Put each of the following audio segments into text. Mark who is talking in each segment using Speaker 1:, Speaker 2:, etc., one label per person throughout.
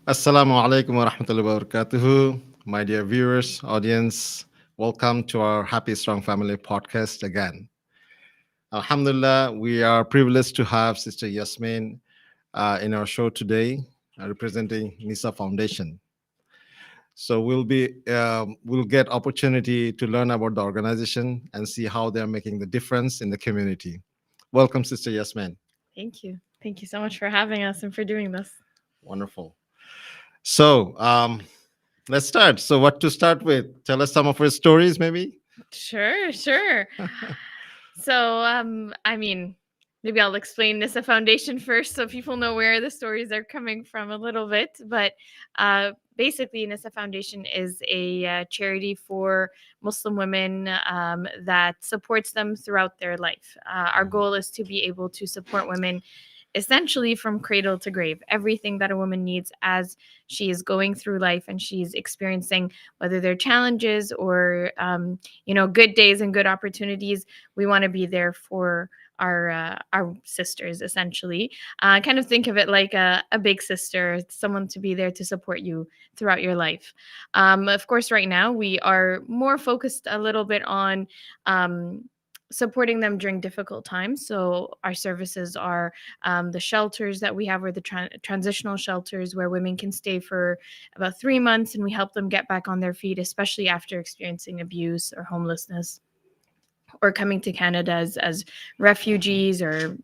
Speaker 1: Assalamu alaikum wa rahmatullahi wa barakatuhu. My dear viewers, audience, welcome to our Happy Strong Family podcast again. Alhamdulillah, we are privileged to have Sister Yasmine in our show today, representing Nisa Foundation. So we'll get opportunity to learn about the organization and see how they're making the difference in the community. Welcome, Sister Yasmine.
Speaker 2: Thank you. Thank you so much for having us and for doing this.
Speaker 1: Wonderful. So let's start. So, what to start with? Tell us some of your stories, maybe.
Speaker 2: Sure. Maybe I'll explain Nisa Foundation first so people know where the stories are coming from a little bit. But basically, Nisa Foundation is a charity for Muslim women that supports them throughout their life. Our goal is to be able to support women essentially from cradle to grave, everything that a woman needs as she is going through life and she's experiencing, whether they're challenges or good days and good opportunities. We want to be there for our sisters, essentially. Kind of think of it like a big sister, someone to be there to support you throughout your life. Of course, right now we are more focused a little bit on supporting them during difficult times. So our services are the shelters that we have, or the transitional shelters where women can stay for about 3 months, and we help them get back on their feet, especially after experiencing abuse or homelessness, or coming to Canada as refugees, or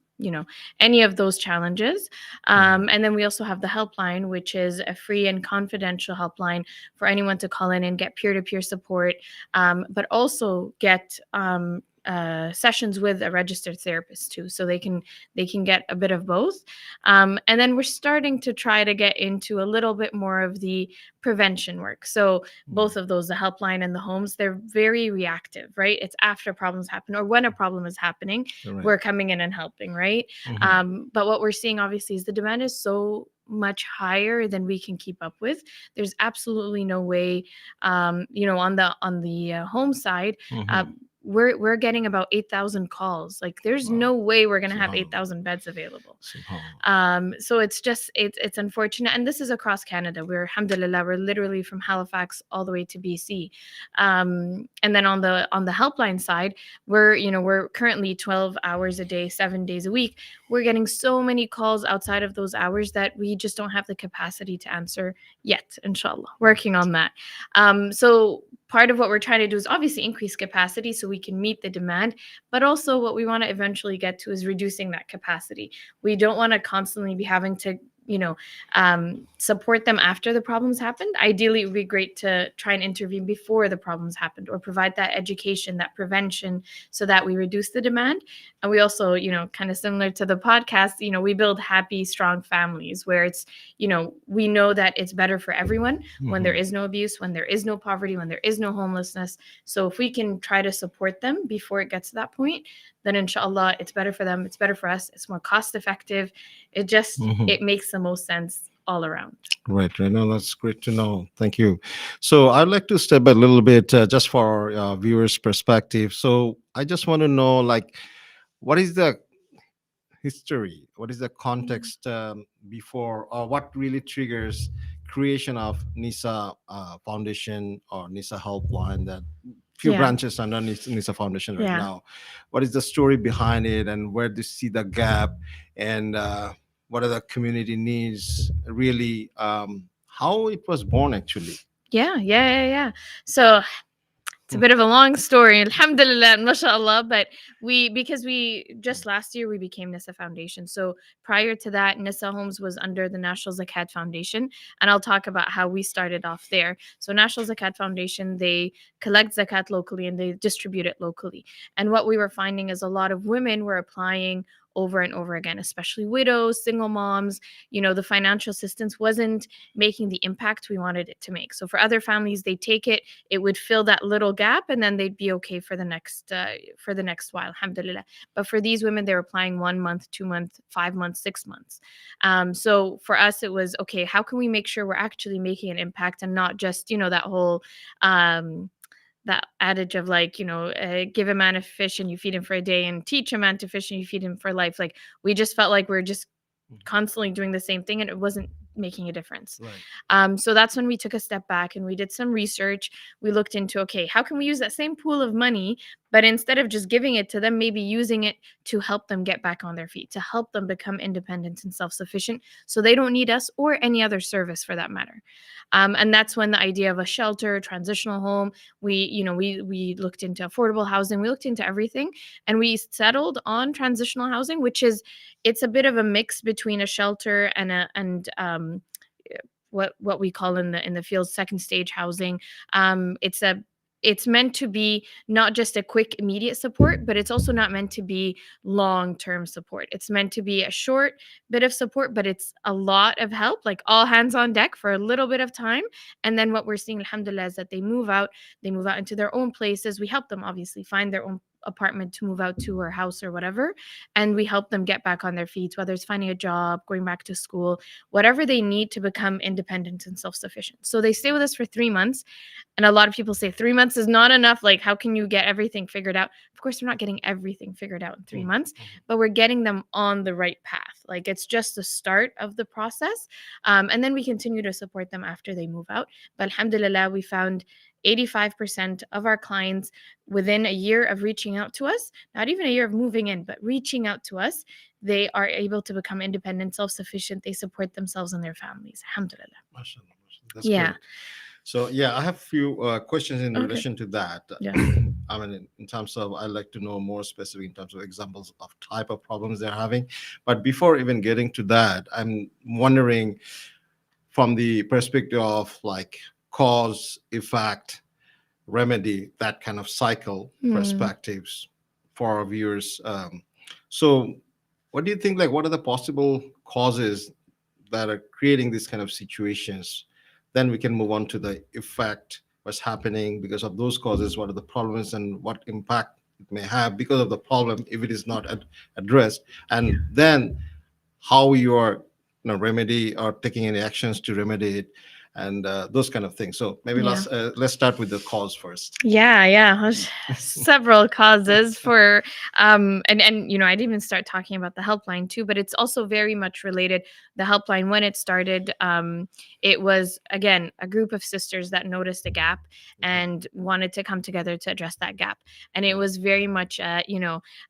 Speaker 2: any of those challenges. And then we also have the helpline, which is a free and confidential helpline for anyone to call in and get peer-to-peer support, but also get sessions with a registered therapist too, so they can get a bit of both. And then we're starting to try to get into a little bit more of the prevention work. So both of those, the helpline and the homes, they're very reactive, right? It's after problems happen or when a problem is happening,
Speaker 1: Right.
Speaker 2: we're coming in and helping, right? But what we're seeing obviously is the demand is so much higher than we can keep up with. There's absolutely no way, on the home side, we're getting about 8,000 calls. Like, there's no way we're going to have 8,000 beds available. So it's unfortunate. And this is across Canada. Alhamdulillah, we're literally from Halifax all the way to BC. And then on the helpline side, we're currently 12 hours a day, 7 days a week. We're getting so many calls outside of those hours that we just don't have the capacity to answer yet, inshallah. Working on that. So part of what we're trying to do is obviously increase capacity so we can meet the demand, but also what we want to eventually get to is reducing that capacity. We don't want to constantly be having to support them after the problems happened. Ideally, it would be great to try and intervene before the problems happened, or provide that education, that prevention, so that we reduce the demand. And we also, kind of similar to the podcast, we build happy, strong families where it's, we know that it's better for everyone when there is no abuse, when there is no poverty, when there is no homelessness. So if we can try to support them before it gets to that point, then inshallah, it's better for them, it's better for us, it's more cost effective. It makes the most sense all around.
Speaker 1: Right. No, that's great to know. Thank you. So I'd like to step back a little bit, just for our viewers' perspective. So I just want to know, like, what is the history? What is the context before, or what really triggers creation of Nisa Foundation or Nisa Helpline, that few branches under Nisa Foundation right now? What is the story behind it, and where do you see the gap, and what are the community needs? Really, how it was born actually.
Speaker 2: Yeah. So it's a bit of a long story, alhamdulillah, mashallah, but because we just last year we became Nisa Foundation. So prior to that, Nisa Homes was under the National Zakat Foundation, and I'll talk about how we started off there. So National Zakat Foundation, they collect zakat locally and they distribute it locally. And what we were finding is a lot of women were applying over and over again, especially widows, single moms. The financial assistance wasn't making the impact we wanted it to make. So for other families, they take it, it would fill that little gap, and then they'd be okay for the next while, alhamdulillah. But for these women, they were applying 1 month, 2 months, 5 months, 6 months. So for us, it was, okay, how can we make sure we're actually making an impact, and not just, that whole that adage of, like, give a man a fish and you feed him for a day, and teach a man to fish and you feed him for life. Like, we just felt like we are just constantly doing the same thing, and it wasn't making a difference.
Speaker 1: Right.
Speaker 2: So that's when we took a step back and we did some research. We looked into, okay, how can we use that same pool of money, but instead of just giving it to them, maybe using it to help them get back on their feet, to help them become independent and self-sufficient, so they don't need us or any other service for that matter. And that's when the idea of a shelter, transitional home, we looked into affordable housing, we looked into everything, and we settled on transitional housing, which is, it's a bit of a mix between a shelter and what we call in the field second stage housing. It's meant to be not just a quick immediate support, but it's also not meant to be long term support. It's meant to be a short bit of support, but it's a lot of help, like all hands on deck for a little bit of time. And then what we're seeing, alhamdulillah, is that they move out into their own places. We help them obviously find their own apartment to move out to, or house or whatever, and we help them get back on their feet, whether it's finding a job, going back to school, whatever they need to become independent and self-sufficient. So they stay with us for 3 months. And a lot of people say 3 months is not enough. Like, how can you get everything figured out? Of course, we're not getting everything figured out in 3 months, but we're getting them on the right path. Like, it's just the start of the process. And then we continue to support them after they move out. But alhamdulillah, we found 85% of our clients within a year of reaching out to us, not even a year of moving in, but reaching out to us, they are able to become independent, self-sufficient. They support themselves and their families. Alhamdulillah.
Speaker 1: Mashallah, mashallah. That's
Speaker 2: Yeah.
Speaker 1: great. So yeah, I have a few questions in
Speaker 2: Okay.
Speaker 1: relation to that.
Speaker 2: Yeah.
Speaker 1: I mean, in terms of, I like to know more specific in terms of examples of type of problems they're having. But before even getting to that, I'm wondering from the perspective of like cause, effect, remedy, that kind of cycle perspectives for our viewers. So what do you think, like, what are the possible causes that are creating these kind of situations? Then we can move on to the effect, what's happening because of those causes, what are the problems and what impact it may have because of the problem if it is not addressed, and then how you are, remedy or taking any actions to remedy it, and those kind of things. So maybe
Speaker 2: Yeah.
Speaker 1: let's start with the cause first.
Speaker 2: Yeah. There's several causes for and I didn't even start talking about the helpline too, but it's also very much related. The helpline, when it started, it was again a group of sisters that noticed a gap and wanted to come together to address that gap. And it was very much a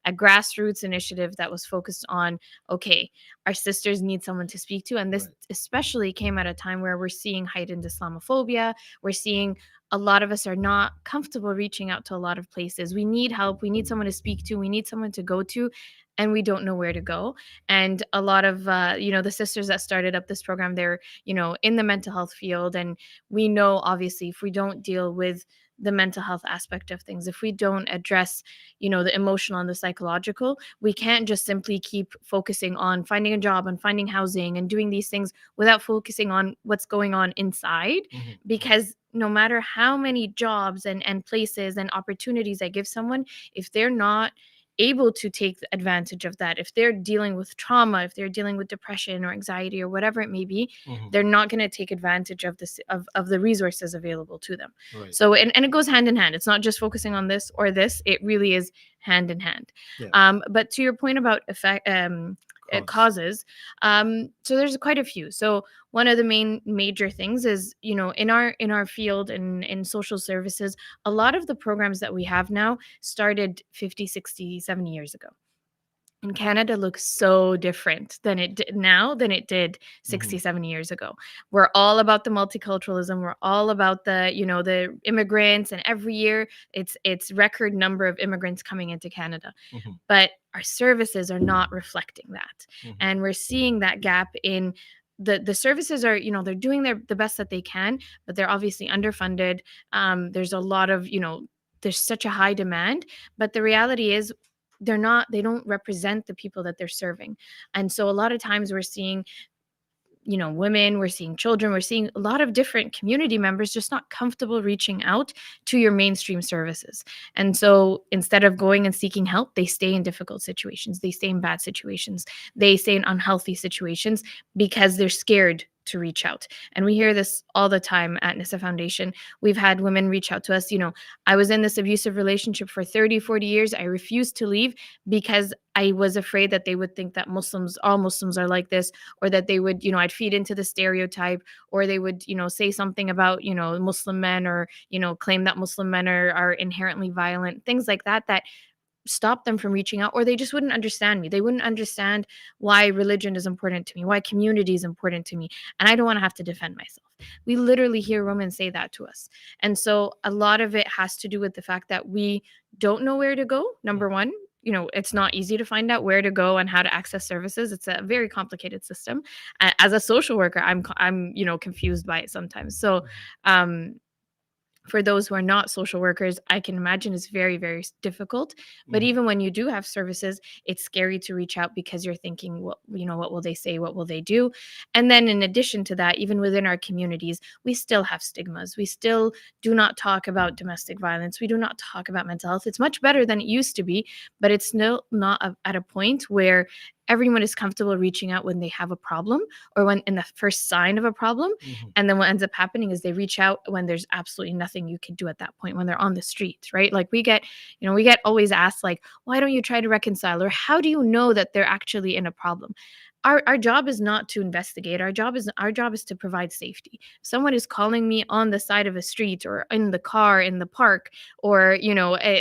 Speaker 2: grassroots initiative that was focused on, okay, our sisters need someone to speak to. And this
Speaker 1: Right.
Speaker 2: especially came at a time where we're seeing heightened Islamophobia. We're seeing a lot of us are not comfortable reaching out to a lot of places. We need help. We need someone to speak to. We need someone to go to, and we don't know where to go. And a lot of, the sisters that started up this program, they're, in the mental health field. And we know, obviously, if we don't deal with the mental health aspect of things, if we don't address, the emotional and the psychological, we can't just simply keep focusing on finding a job and finding housing and doing these things without focusing on what's going on inside. Because no matter how many jobs and places and opportunities I give someone, if they're not able to take advantage of that, if they're dealing with trauma, if they're dealing with depression or anxiety or whatever it may be, they're not going to take advantage of this of the resources available to them.
Speaker 1: Right.
Speaker 2: So and it goes hand in hand. It's not just focusing on this or this, it really is hand in hand.
Speaker 1: Yeah.
Speaker 2: But to your point about effect causes, so there's quite a few. So one of the major things is, in our field and in social services, a lot of the programs that we have now started 50, 60, 70 years ago. And Canada looks so different than it did now than it did 60, 70 years ago. We're all about the multiculturalism. We're all about the immigrants, and every year it's record number of immigrants coming into Canada. But our services are not reflecting that. And we're seeing that gap in the services are, they're doing the best that they can, but they're obviously underfunded. There's a lot of, there's such a high demand, but the reality is they don't represent the people that they're serving. And so a lot of times we're seeing, women, we're seeing children, we're seeing a lot of different community members just not comfortable reaching out to your mainstream services. And so instead of going and seeking help, they stay in difficult situations, they stay in bad situations, they stay in unhealthy situations because they're scared to reach out. And we hear this all the time at Nisa Foundation. We've had women reach out to us, I was in this abusive relationship for 30, 40 years. I refused to leave because I was afraid that they would think that all Muslims are like this, or that they would, I'd feed into the stereotype, or they would, say something about, Muslim men, or, claim that Muslim men are inherently violent, things like that, that stop them from reaching out, or they just wouldn't understand me. They wouldn't understand why religion is important to me, why community is important to me, and I don't want to have to defend myself. We literally hear women say that to us. And so a lot of it has to do with the fact that we don't know where to go. Number one, it's not easy to find out where to go and how to access services. It's a very complicated system. As a social worker, I'm confused by it sometimes. So um for those who are not social workers, I can imagine it's very, very difficult. But even when you do have services, it's scary to reach out because you're thinking, well, what will they say? What will they do? And then in addition to that, even within our communities, we still have stigmas. We still do not talk about domestic violence. We do not talk about mental health. It's much better than it used to be, but it's still not at a point where everyone is comfortable reaching out when they have a problem, or when in the first sign of a problem. And then what ends up happening is they reach out when there's absolutely nothing you can do at that point, when they're on the streets, right? Like we get always asked, like, why don't you try to reconcile, or how do you know that they're actually in a problem? Our job is not to investigate. Our job is to provide safety. If someone is calling me on the side of a street, or in the car in the park, or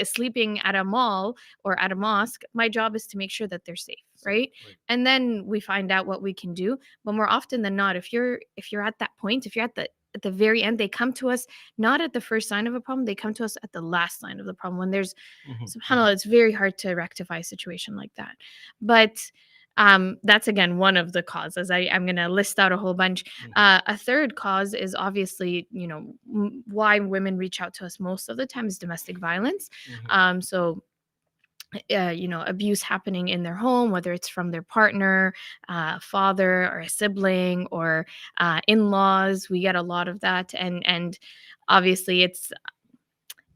Speaker 2: sleeping at a mall or at a mosque, my job is to make sure that they're safe, right? And then we find out what we can do. But more often than not, if you're at that point, if you're at the very end, they come to us not at the first sign of a problem, they come to us at the last sign of the problem, when there's subhanAllah, it's very hard to rectify a situation like that. But that's again one of the causes. I'm going to list out a whole bunch. A third cause is obviously, why women reach out to us most of the time is domestic violence. So abuse happening in their home, whether it's from their partner, father, or a sibling, or in-laws. We get a lot of that, and obviously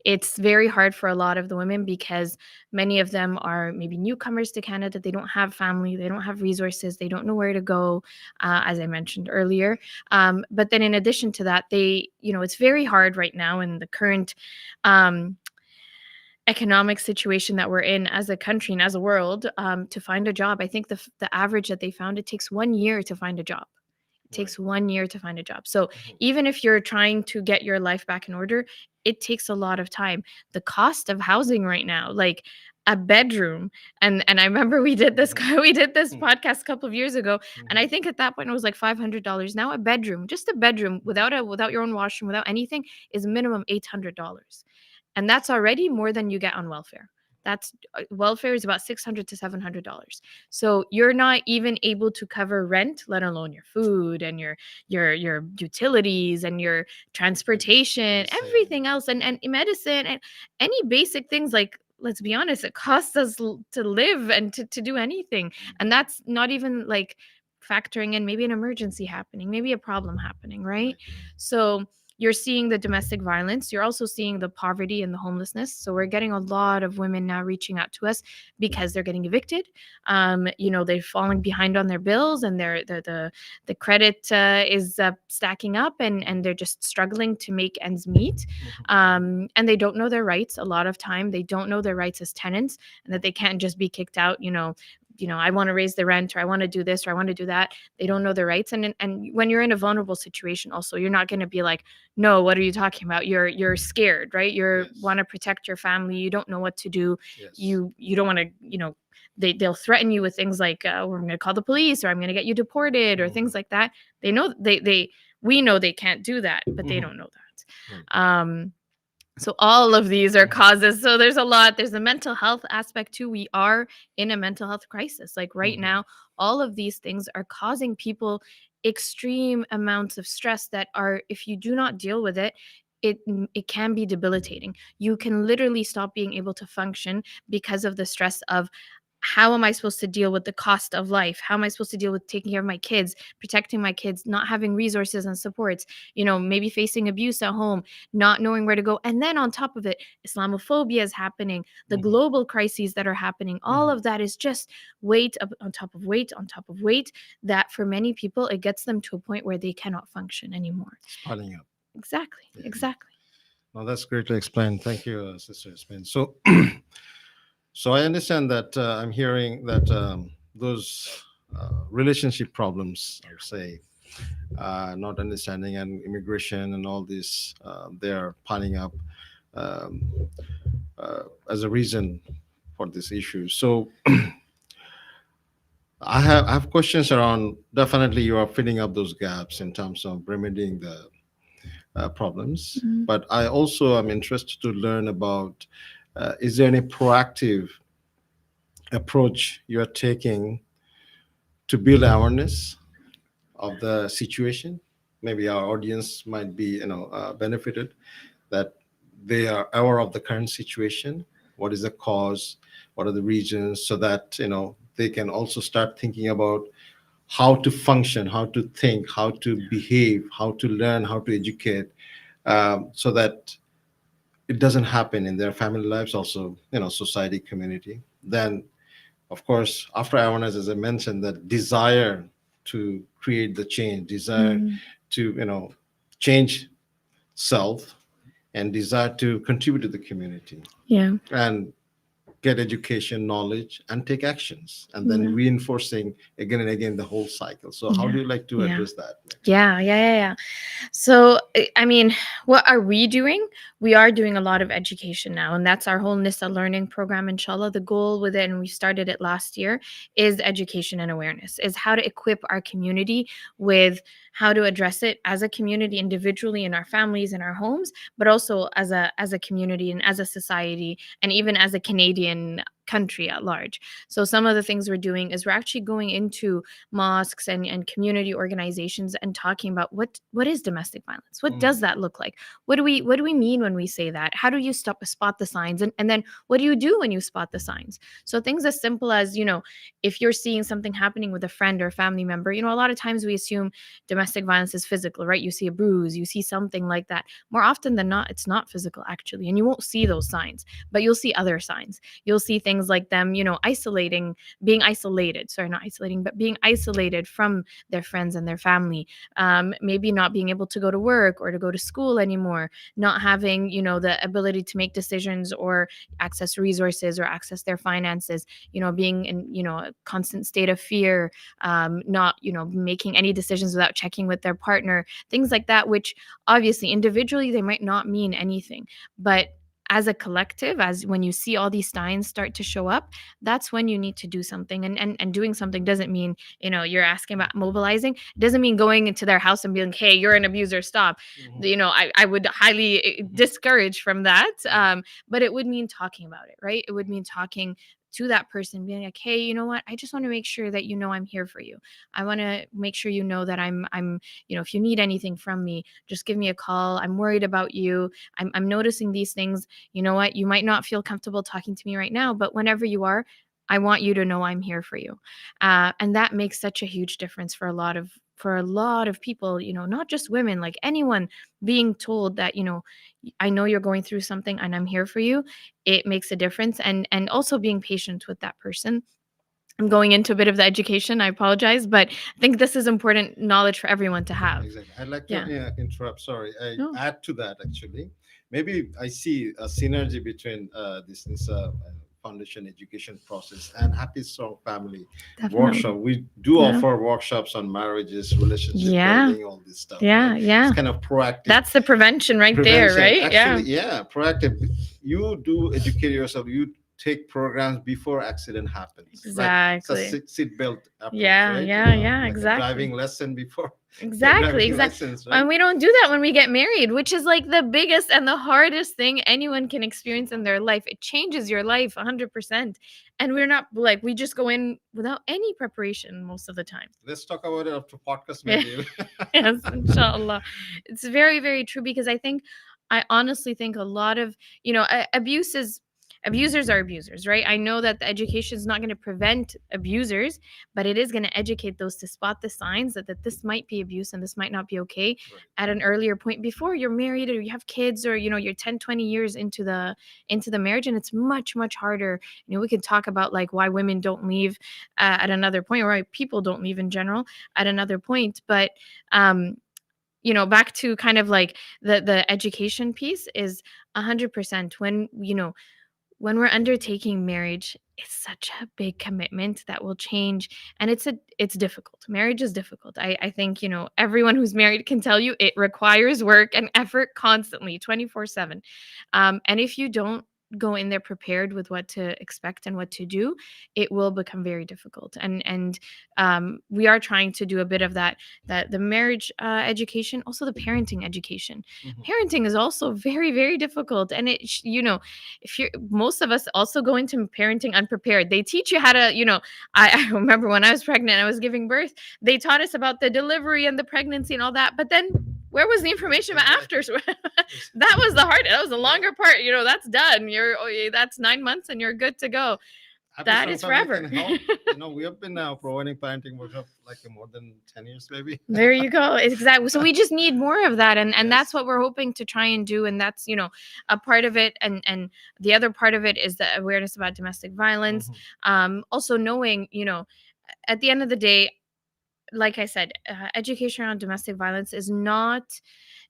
Speaker 2: it's very hard for a lot of the women, because many of them are maybe newcomers to Canada. They don't have family, they don't have resources, they don't know where to go, as I mentioned earlier. But then in addition to that, it's very hard right now in the current economic situation that we're in as a country and as a world, to find a job. I think the average that they found, it takes 1 year to find a job. It takes 1 year to find a job. So even if you're trying to get your life back in order, it takes a lot of time. The cost of housing right now, like a bedroom, and I remember we did this podcast a couple of years ago, and I think at that point it was like $500. Now a bedroom, just a bedroom without your own washroom, without anything, is minimum $800. And that's already more than you get on welfare. That's welfare is about $600 to $700. So you're not even able to cover rent, let alone your food and your utilities and your transportation, everything else, and medicine, and any basic things. Like, let's be honest, it costs us to live and to do anything. And that's not even like factoring in maybe an emergency happening, maybe a problem happening, right? So you're seeing the domestic violence. You're also seeing the poverty and the homelessness. So we're getting a lot of women now reaching out to us because they're getting evicted. They're falling behind on their bills, and the credit is stacking up, and they're just struggling to make ends meet. And they don't know their rights. A lot of time, they don't know their rights as tenants, and that they can't just be kicked out. I want to raise the rent, or I want to do this, or I want to do that. They don't know their rights. And when you're in a vulnerable situation, also, you're not going to be like, no, what are you talking about? You're scared, right? Want to protect your family. You don't know what to do. You don't want to, they'll threaten you with things like, we're going to call the police, or I'm going to get you deported, or things like that. They know we know they can't do that, but they don't know that. So all of these are causes. So there's a lot. There's a mental health aspect too. We are in a mental health crisis. Like right now, all of these things are causing people extreme amounts of stress that are, if you do not deal with it, it can be debilitating. You can literally stop being able to function because of the stress of how am I supposed to deal with the cost of life? How am I supposed to deal with taking care of my kids, protecting my kids, not having resources and supports, maybe facing abuse at home, not knowing where to go. And then on top of it, Islamophobia is happening, the
Speaker 1: Mhm.
Speaker 2: global crises that are happening. All
Speaker 1: Mhm.
Speaker 2: of that is just weight on top of weight on top of weight, that for many people, it gets them to a point where they cannot function anymore.
Speaker 1: It's piling up.
Speaker 2: Exactly.
Speaker 1: Yeah.
Speaker 2: Exactly.
Speaker 1: No, that's great to explain. Thank you, Sister Yasmin. So, so I understand that I'm hearing that those relationship problems, I would say, not understanding and immigration and all this, they are piling up um, as a reason for this issue. So, I have questions around. Definitely, you are filling up those gaps in terms of remedying the problems.
Speaker 2: Mhm.
Speaker 1: But I also am interested to learn about is there any proactive approach you are taking to build awareness of the situation? Maybe our audience might be, benefited that they are aware of the current situation. What is the cause? What are the reasons? So that they can also start thinking about how to function, how to think, how to behave, how to learn, how to educate, so that it doesn't happen in their family lives, also society, community. Then of course after awareness, as I mentioned, that desire to create the change, desire
Speaker 2: Mhm.
Speaker 1: to change self, and desire to contribute to the community
Speaker 2: Yeah.
Speaker 1: and get education, knowledge, and take actions, and then
Speaker 2: Yeah.
Speaker 1: reinforcing again and again the whole cycle. So how
Speaker 2: Yeah.
Speaker 1: do you like to
Speaker 2: Yeah.
Speaker 1: address that next?
Speaker 2: Yeah. So, I mean, what are we doing? We are doing a lot of education now, and that's our whole Nisa learning program, inshallah. The goal with it, and we started it last year, is education and awareness, is how to equip our community with how to address it as a community, individually, in our families, in our homes, but also as a community and as a society, and even as a Canadian country at large. So some of the things we're doing is we're actually going into mosques and community organizations and talking about what is domestic violence, what
Speaker 1: Mm.
Speaker 2: does that look like, what do we mean when we say that, how do you spot the signs, and then what do you do when you spot the signs. So things as simple as, if you're seeing something happening with a friend or family member, a lot of times we assume domestic violence is physical, right? You see a bruise, you see something like that. More often than not, it's not physical actually, and you won't see those signs, but you'll see other signs. You'll see things like them, isolating, being isolated, sorry, not isolating, but being isolated from their friends and their family, maybe not being able to go to work or to go to school anymore, not having, the ability to make decisions or access resources or access their finances, being in, a constant state of fear, not, making any decisions without checking with their partner, things like that, which obviously individually they might not mean anything, but as a collective, as when you see all these signs start to show up, that's when you need to do something. And doing something doesn't mean, you're asking about mobilizing. It doesn't mean going into their house and being like, hey, you're an abuser, stop.
Speaker 1: Mhm.
Speaker 2: I would highly discourage from that. But it would mean talking about it, right? It would mean talking to that person, being like, hey, you know what, I just want to make sure that I'm here for you. I want to make sure that I'm if you need anything from me, just give me a call. I'm worried about you. I'm noticing these things. You know what, you might not feel comfortable talking to me right now, but whenever you are, I want you to know I'm here for you. And that makes such a huge difference for a lot of people, not just women, like anyone, being told that, I know you're going through something and I'm here for you. It makes a difference. And also being patient with that person. I'm going into a bit of the education. I apologize, but I think this is important knowledge for everyone to have.
Speaker 1: Exactly. I'd like to
Speaker 2: Yeah.
Speaker 1: interrupt. Sorry, I
Speaker 2: No,
Speaker 1: add to that actually. Maybe I see a synergy between this Nisa Foundation education process and Happy Strong Family
Speaker 2: definitely.
Speaker 1: workshop. We do
Speaker 2: Yeah.
Speaker 1: offer workshops on marriages, relationship
Speaker 2: Yeah.
Speaker 1: building, all this stuff, right?
Speaker 2: Yeah.
Speaker 1: It's
Speaker 2: Yeah.
Speaker 1: kind of proactive
Speaker 2: That's the prevention right there,
Speaker 1: prevention.
Speaker 2: right? Yeah.
Speaker 1: Actually, yeah, proactive. You do educate yourself. You take programs before accident happens, like it's a
Speaker 2: Exactly.
Speaker 1: seat belt approach,
Speaker 2: Yeah.
Speaker 1: right?
Speaker 2: Yeah. Yeah.
Speaker 1: Like a
Speaker 2: Exactly.
Speaker 1: driving lesson before your
Speaker 2: Exactly,
Speaker 1: driving
Speaker 2: exactly.
Speaker 1: license, right?
Speaker 2: And we don't do that when we get married, which is like the biggest and the hardest thing anyone can experience in their life. It changes your life 100%. And we're not like, we just go in without any preparation most of the time.
Speaker 1: Let's talk about it after podcast,
Speaker 2: Yeah.
Speaker 1: maybe.
Speaker 2: Yes, inshallah. It's very, very true because I honestly think a lot of, abuse abusers are abusers, right? I know that the education is not going to prevent abusers, but it is going to educate those to spot the signs that this might be abuse and this might not be okay at an earlier point before you're married or you have kids, or you're 10, 20 years into the marriage. And it's much, much harder. We could talk about like why women don't leave at another point, or why people don't leave in general at another point. But back to kind of like the education piece is 100%. When we're undertaking marriage, it's such a big commitment that will change, and it's difficult. Marriage is difficult. I think everyone who's married can tell you it requires work and effort constantly, 24/7. And if you don't go in there prepared with what to expect and what to do, it will become very difficult. And we are trying to do a bit of that the marriage education, also the parenting education. Parenting is also very, very difficult, and if you're most of us also go into parenting unprepared. They teach you how to, I remember when I was pregnant, I was giving birth, they taught us about the delivery and the pregnancy and all that, but then where was the information about after? That was that was the longer part. That's done. That's 9 months and you're good to go. That is forever.
Speaker 1: We have been now providing parenting workshop like more than 10 years, maybe.
Speaker 2: There you go. Exactly. So we just need more of that. And that's what we're hoping to try and do. And that's, a part of it. And the other part of it is the awareness about domestic violence. Also knowing, at the end of the day, like I said, education around domestic violence is not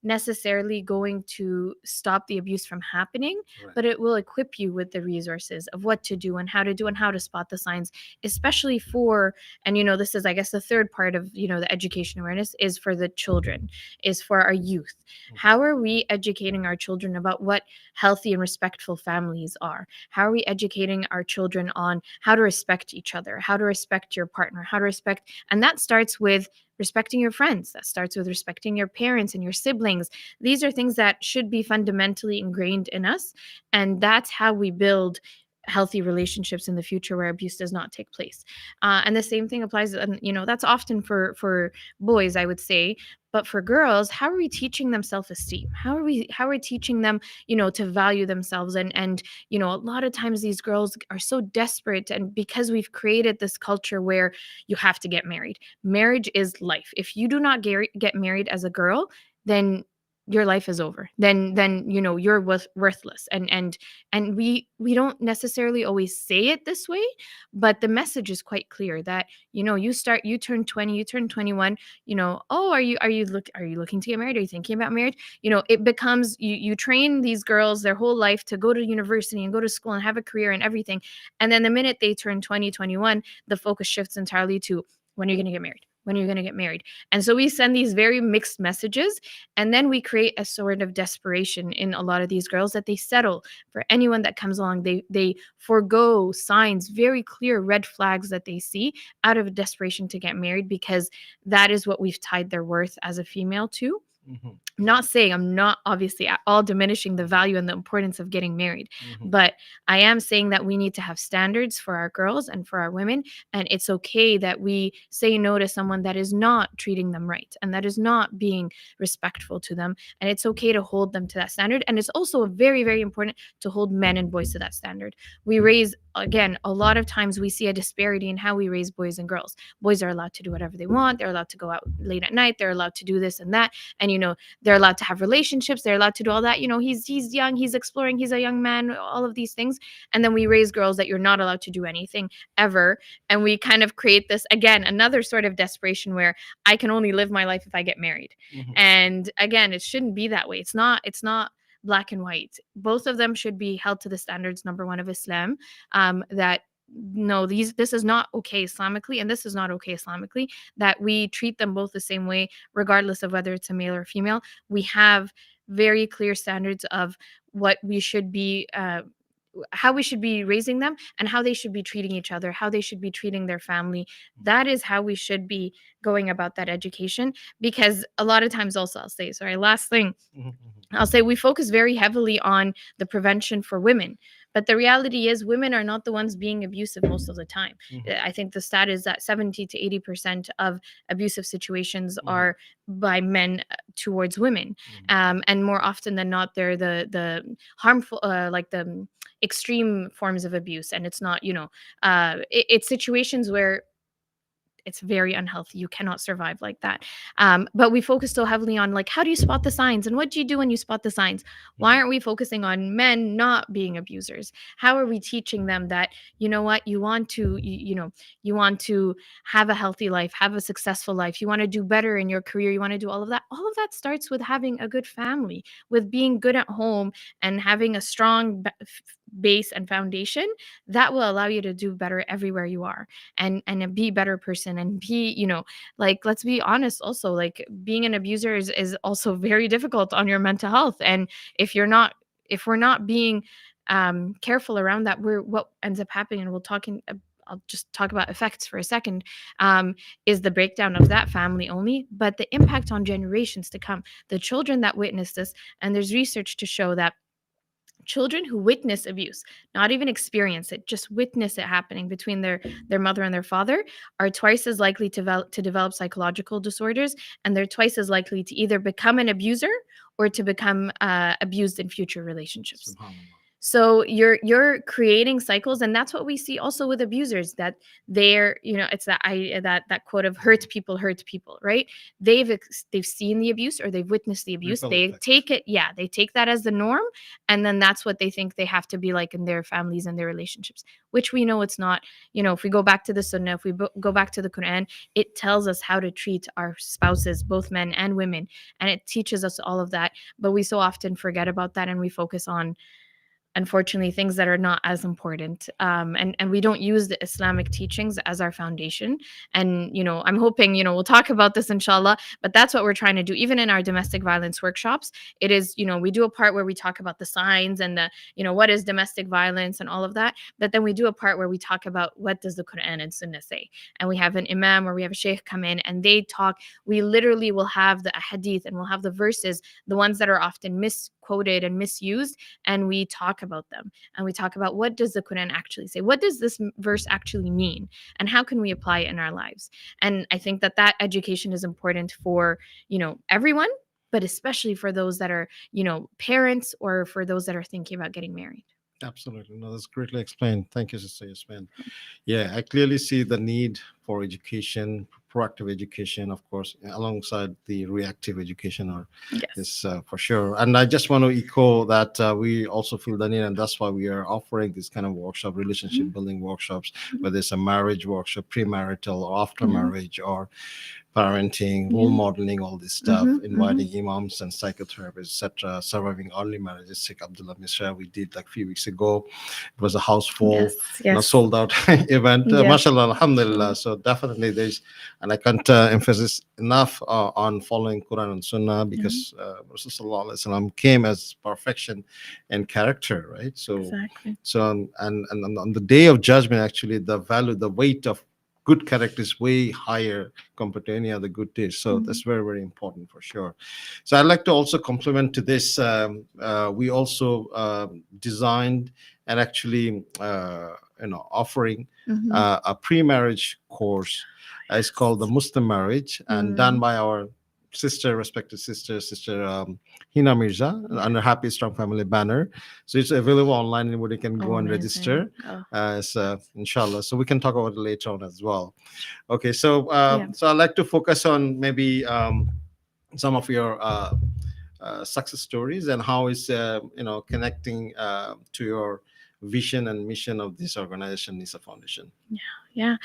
Speaker 2: necessarily going to stop the abuse from happening, but it will equip you with the resources of what to do and how to do and how to spot the signs, especially for, and this is, I guess, the third part of, the education awareness is for the children, is for our youth. How are we educating our children about what healthy and respectful families are? How are we educating our children on how to respect each other, how to respect your partner, how to respect, and that starts with respecting your friends. That starts with respecting your parents and your siblings. These are things that should be fundamentally ingrained in us. And that's how we build healthy relationships in the future where abuse does not take place. And the same thing applies, and that's often for boys, I would say. But for girls, how are we teaching them self-esteem? How are we teaching them, to value themselves? And a lot of times these girls are so desperate, and because we've created this culture where you have to get married. Marriage is life. If you do not get married as a girl, then your life is over. Then you're worthless. And we don't necessarily always say it this way, but the message is quite clear that you turn 20, you turn 21, oh, are you looking to get married? Are you thinking about marriage? It becomes you train these girls their whole life to go to university and go to school and have a career and everything. And then the minute they turn 20, 21, the focus shifts entirely to when are you going to get married? When are you going to get married? And so we send these very mixed messages, and then we create a sort of desperation in a lot of these girls that they settle for anyone that comes along. They forego signs, very clear red flags that they see out of desperation to get married, because that is what we've tied their worth as a female to. I'm not obviously at all diminishing the value and the importance of getting married, but I am saying that we need to have standards for our girls and for our women. And it's okay that we say no to someone that is not treating them right and that is not being respectful to them. And it's okay to hold them to that standard. And it's also very, very important to hold men and boys to that standard. We raise, again, a lot of times we see a disparity in how we raise boys and girls. Boys are allowed to do whatever they want. They're allowed to go out late at night. They're allowed to do this and that. And, they're allowed to have relationships. They're allowed to do all that. He's young, he's exploring, he's a young man, all of these things. And then we raise girls that you're not allowed to do anything ever. And we kind of create this, again, another sort of desperation where I can only live my life if I get married. And again, it shouldn't be that way. It's not black and white. Both of them should be held to the standards, number one, of Islam, that no, this is not okay Islamically, and this is not okay Islamically, that we treat them both the same way, regardless of whether it's a male or a female. We have very clear standards of what we should be, how we should be raising them, and how they should be treating each other, how they should be treating their family. That is how we should be going about that education. Because a lot of times, also, I'll say, sorry, last thing, I'll say we focus very heavily on the prevention for women. But the reality is, women are not the ones being abusive most of the time. I think the stat is that 70 to 80% of abusive situations are by men towards women. And more often than not, they're the harmful, like the extreme forms of abuse. And it's not, it's situations where it's very unhealthy. You cannot survive like that. But we focus so heavily on, like, how do you spot the signs, and what do you do when you spot the signs? Why aren't we focusing on men not being abusers? How are we teaching them that, you know what, you want to, you want to have a healthy life, have a successful life, you want to do better in your career, you want to do all of that. All of that starts with having a good family, with being good at home, and having a strong base and foundation that will allow you to do better everywhere you are, and be a better person, and be, like, let's be honest, also, like, being an abuser is also very difficult on your mental health. And if you're not if we're not being careful around that, we're what ends up happening, and I'll just talk about effects for a second, is the breakdown of that family only, but the impact on generations to come, the children that witness this. And there's research to show that children who witness abuse, not even experience it, just witness it happening between their mother and their father, are twice as likely to develop psychological disorders, and they're twice as likely to either become an abuser or to become abused in future relationships. So you're creating cycles, and that's what we see also with abusers, that they're, it's that quote of hurt people, right? They've seen the abuse, or they've witnessed the abuse.
Speaker 1: Ripple
Speaker 2: They
Speaker 1: effect.
Speaker 2: take it, yeah, they take that as the norm, and then that's what they think they have to be like in their families and their relationships, which we know it's not. If we go back to the Sunnah, if we go back to the Quran, it tells us how to treat our spouses, both men and women, and it teaches us all of that. But we so often forget about that, and we focus on, unfortunately, things that are not as important, and we don't use the Islamic teachings as our foundation. And I'm hoping, we'll talk about this inshallah, but that's what we're trying to do. Even in our domestic violence workshops, it is, we do a part where we talk about the signs and the, what is domestic violence and all of that, but then we do a part where we talk about what does the Quran and Sunnah say. And we have an imam or we have a sheikh come in, and they talk. We literally will have the hadith, and we'll have the verses, the ones that are often misquoted and misused, and we talk about them, and we talk about, what does the Quran actually say, what does this verse actually mean, and how can we apply it in our lives. And I think that education is important for everyone, but especially for those that are parents, or for those that are thinking about getting married.
Speaker 1: Absolutely. No, that's greatly explained. Thank you, Sister Yasmin. Yeah, I clearly see the need for education, proactive education, of course, alongside the reactive education, or
Speaker 2: Yes.
Speaker 1: is for sure. And I just want to echo that we also feel the need, and that's why we are offering this kind of workshop, relationship building workshops, whether it's a marriage workshop, premarital or after marriage, or parenting, role modeling, all this stuff, inviting imams and psychotherapists, etc. Surviving early marriages. Sheikh Abdullah Misra, we did like a few weeks ago. It was a house full,
Speaker 2: Yes.
Speaker 1: sold out event.
Speaker 2: Yes.
Speaker 1: Mashallah, alhamdulillah. So definitely there's, and I can't emphasize enough on following Quran and Sunnah, because Rasul Sallallahu Alaihi Wasallam came as perfection and character, right? So,
Speaker 2: Exactly.
Speaker 1: and on the day of judgment, actually, the value, the weight of good character is way higher compared to any other good deeds. So that's very, very important for sure. So I'd like to also compliment to this. We also designed and actually, offering a pre-marriage course. It's called the Muslim Marriage, and done by our respected sister Hina Mirza, under Happy Strong Family banner. So it's available online. Anybody can go and register. Inshallah. So we can talk about it later on as well. Okay, so so I'd like to focus on maybe some of your success stories, and how is connecting to your vision and mission of this organization, Nisa Foundation.
Speaker 2: Yeah.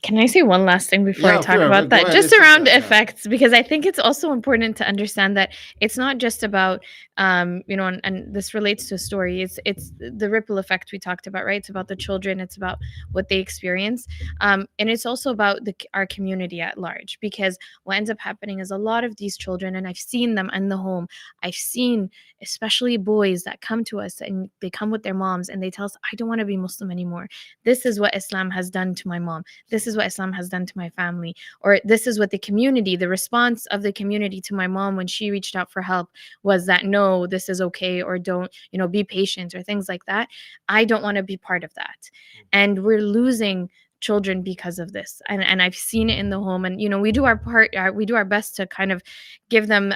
Speaker 2: Can I say one last thing before I
Speaker 1: Yeah,
Speaker 2: talk
Speaker 1: sure.
Speaker 2: about
Speaker 1: Go
Speaker 2: that?
Speaker 1: ahead.
Speaker 2: Just
Speaker 1: It's
Speaker 2: around
Speaker 1: yeah.
Speaker 2: effects, because I think it's also important to understand that it's not just about, and this relates to a story. It's the ripple effect we talked about, right? It's about the children. It's about what they experience, and it's also about our community at large. Because what ends up happening is, a lot of these children, and I've seen them in the home. I've seen especially boys that come to us, and they come with their moms, and they tell us, "I don't want to be Muslim anymore. This is what Islam has done to my mom. This is what Islam has done to my family, or this is what the response of the community to my mom when she reached out for help was that, no, this is okay, or don't, be patient, or things like that. I don't want to be part of that. And we're losing children because of this. And I've seen it in the home. And we do our part, we do our best to kind of give them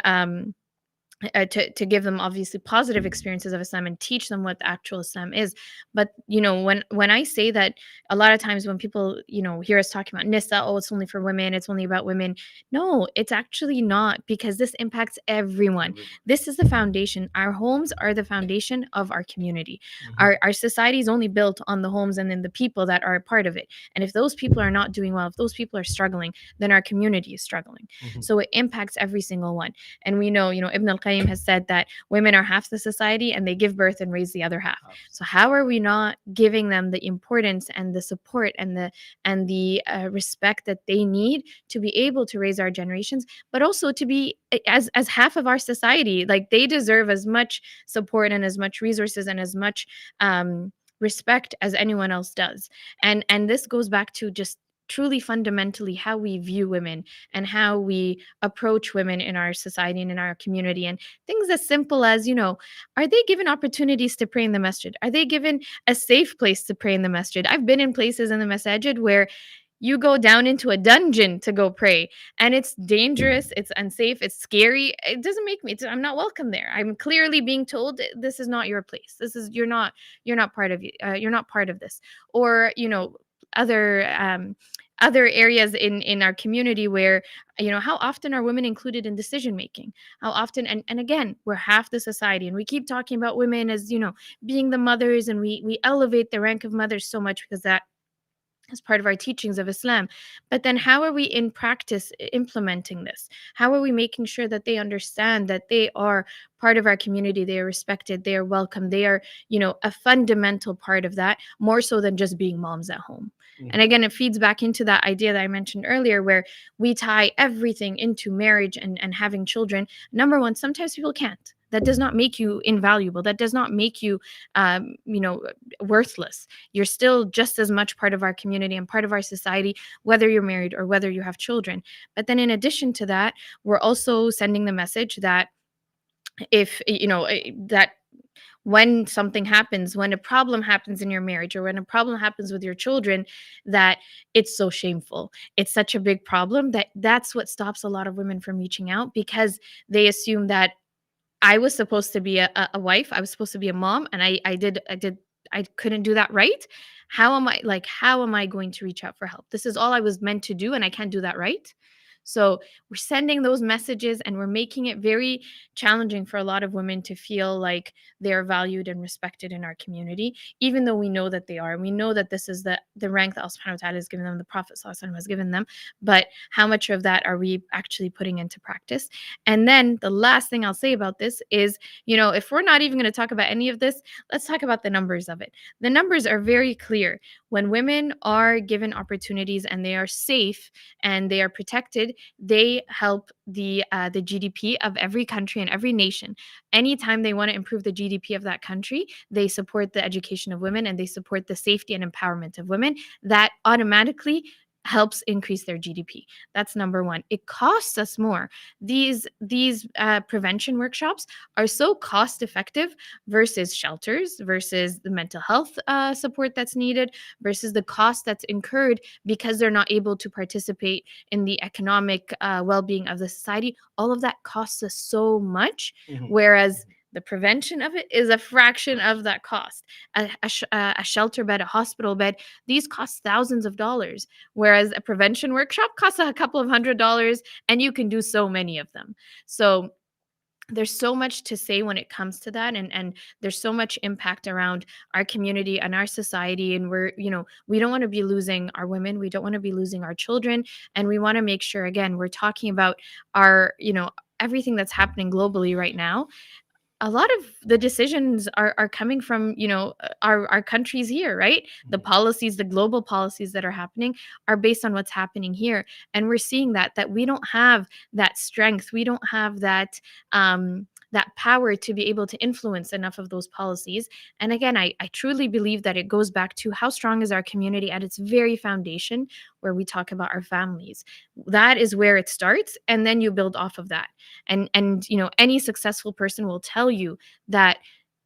Speaker 2: to give them obviously positive experiences of Islam and teach them what the actual Islam is. But when I say that, a lot of times when people hear us talking about Nisa, oh, it's only for women, it's only about women. No, it's actually not, because this impacts everyone. This is the foundation. Our homes are the foundation of our community. Our society is only built on the homes and then the people that are a part of it. And if those people are not doing well, if those people are struggling, then our community is struggling. So it impacts every single one. And we know, Ibn al-Qayyim has said that women are half the society and they give birth and raise the other half. So how are we not giving them the importance and the support and the respect that they need to be able to raise our generations, but also to be as half of our society? Like, they deserve as much support and as much resources and as much respect as anyone else does. And this goes back to just truly fundamentally how we view women and how we approach women in our society and in our community. And things as simple as, are they given opportunities to pray in the masjid? Are they given a safe place to pray in the masjid? I've been in places in the masjid where you go down into a dungeon to go pray, and it's dangerous, it's unsafe, it's scary. It doesn't make me, I'm not welcome there. I'm clearly being told, this is not your place. This is, you're not part of you're not part of this. Or other other areas in our community where, how often are women included in decision making? How often? And again, we're half the society, and we keep talking about women as, being the mothers, and we elevate the rank of mothers so much because that as part of our teachings of Islam. But then how are we in practice implementing this? How are we making sure that they understand that they are part of our community, they are respected, they are welcome, they are, a fundamental part of that, more so than just being moms at home? And again, it feeds back into that idea that I mentioned earlier, where we tie everything into marriage and having children. Number one, sometimes people can't. That does not make you invaluable. That does not make you, worthless. You're still just as much part of our community and part of our society, whether you're married or whether you have children. But then in addition to that, we're also sending the message that if, that when something happens, when a problem happens in your marriage, or when a problem happens with your children, that it's so shameful. It's such a big problem that's what stops a lot of women from reaching out, because they assume that I was supposed to be a wife. I was supposed to be a mom, and I couldn't do that right. How am I going to reach out for help? This is all I was meant to do, and I can't do that right. So we're sending those messages, and we're making it very challenging for a lot of women to feel like they're valued and respected in our community, even though we know that they are. And we know that this is the rank that Allah subhanahu wa ta'ala has given them, the Prophet sallallahu alaihi wasallam has given them. But how much of that are we actually putting into practice? And then the last thing I'll say about this is, if we're not even going to talk about any of this, let's talk about the numbers of it. The numbers are very clear. When women are given opportunities and they are safe and they are protected, they help the GDP of every country and every nation. Anytime they want to improve the GDP of that country, they support the education of women and they support the safety and empowerment of women. That automatically helps increase their GDP. That's number one. It costs us more. These prevention workshops are so cost effective versus shelters, versus the mental health support that's needed, versus the cost that's incurred because they're not able to participate in the economic well-being of the society. All of that costs us so much, whereas the prevention of it is a fraction of that cost. A shelter bed, a hospital bed, these cost thousands of dollars, whereas a prevention workshop costs a couple of $100s, and you can do so many of them. So there's so much to say when it comes to that, and there's so much impact around our community and our society, and we don't want to be losing our women, we don't want to be losing our children, and we want to make sure, again, we're talking about our, everything that's happening globally right now. A lot of the decisions are coming from, our countries here, right? The policies, the global policies that are happening are based on what's happening here. And we're seeing that we don't have that strength, we don't have that that power to be able to influence enough of those policies. And again, I truly believe that it goes back to how strong is our community at its very foundation, where we talk about our families. That is where it starts, and then you build off of that. And any successful person will tell you that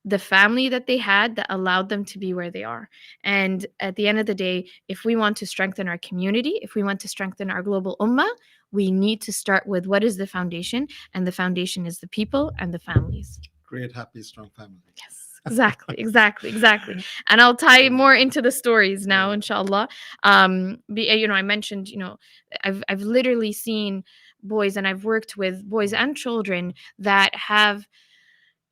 Speaker 2: the family that they had that allowed them to be where they are. And at the end of the day, if we want to strengthen our community, if we want to strengthen our global ummah, we need to start with what is the foundation, and the foundation is the people and the families.
Speaker 1: Create happy, strong family.
Speaker 2: Yes, exactly, exactly, exactly. And I'll tie more into the stories now,
Speaker 1: Yeah.
Speaker 2: inshallah. I mentioned, I've literally seen boys, and I've worked with boys and children that have,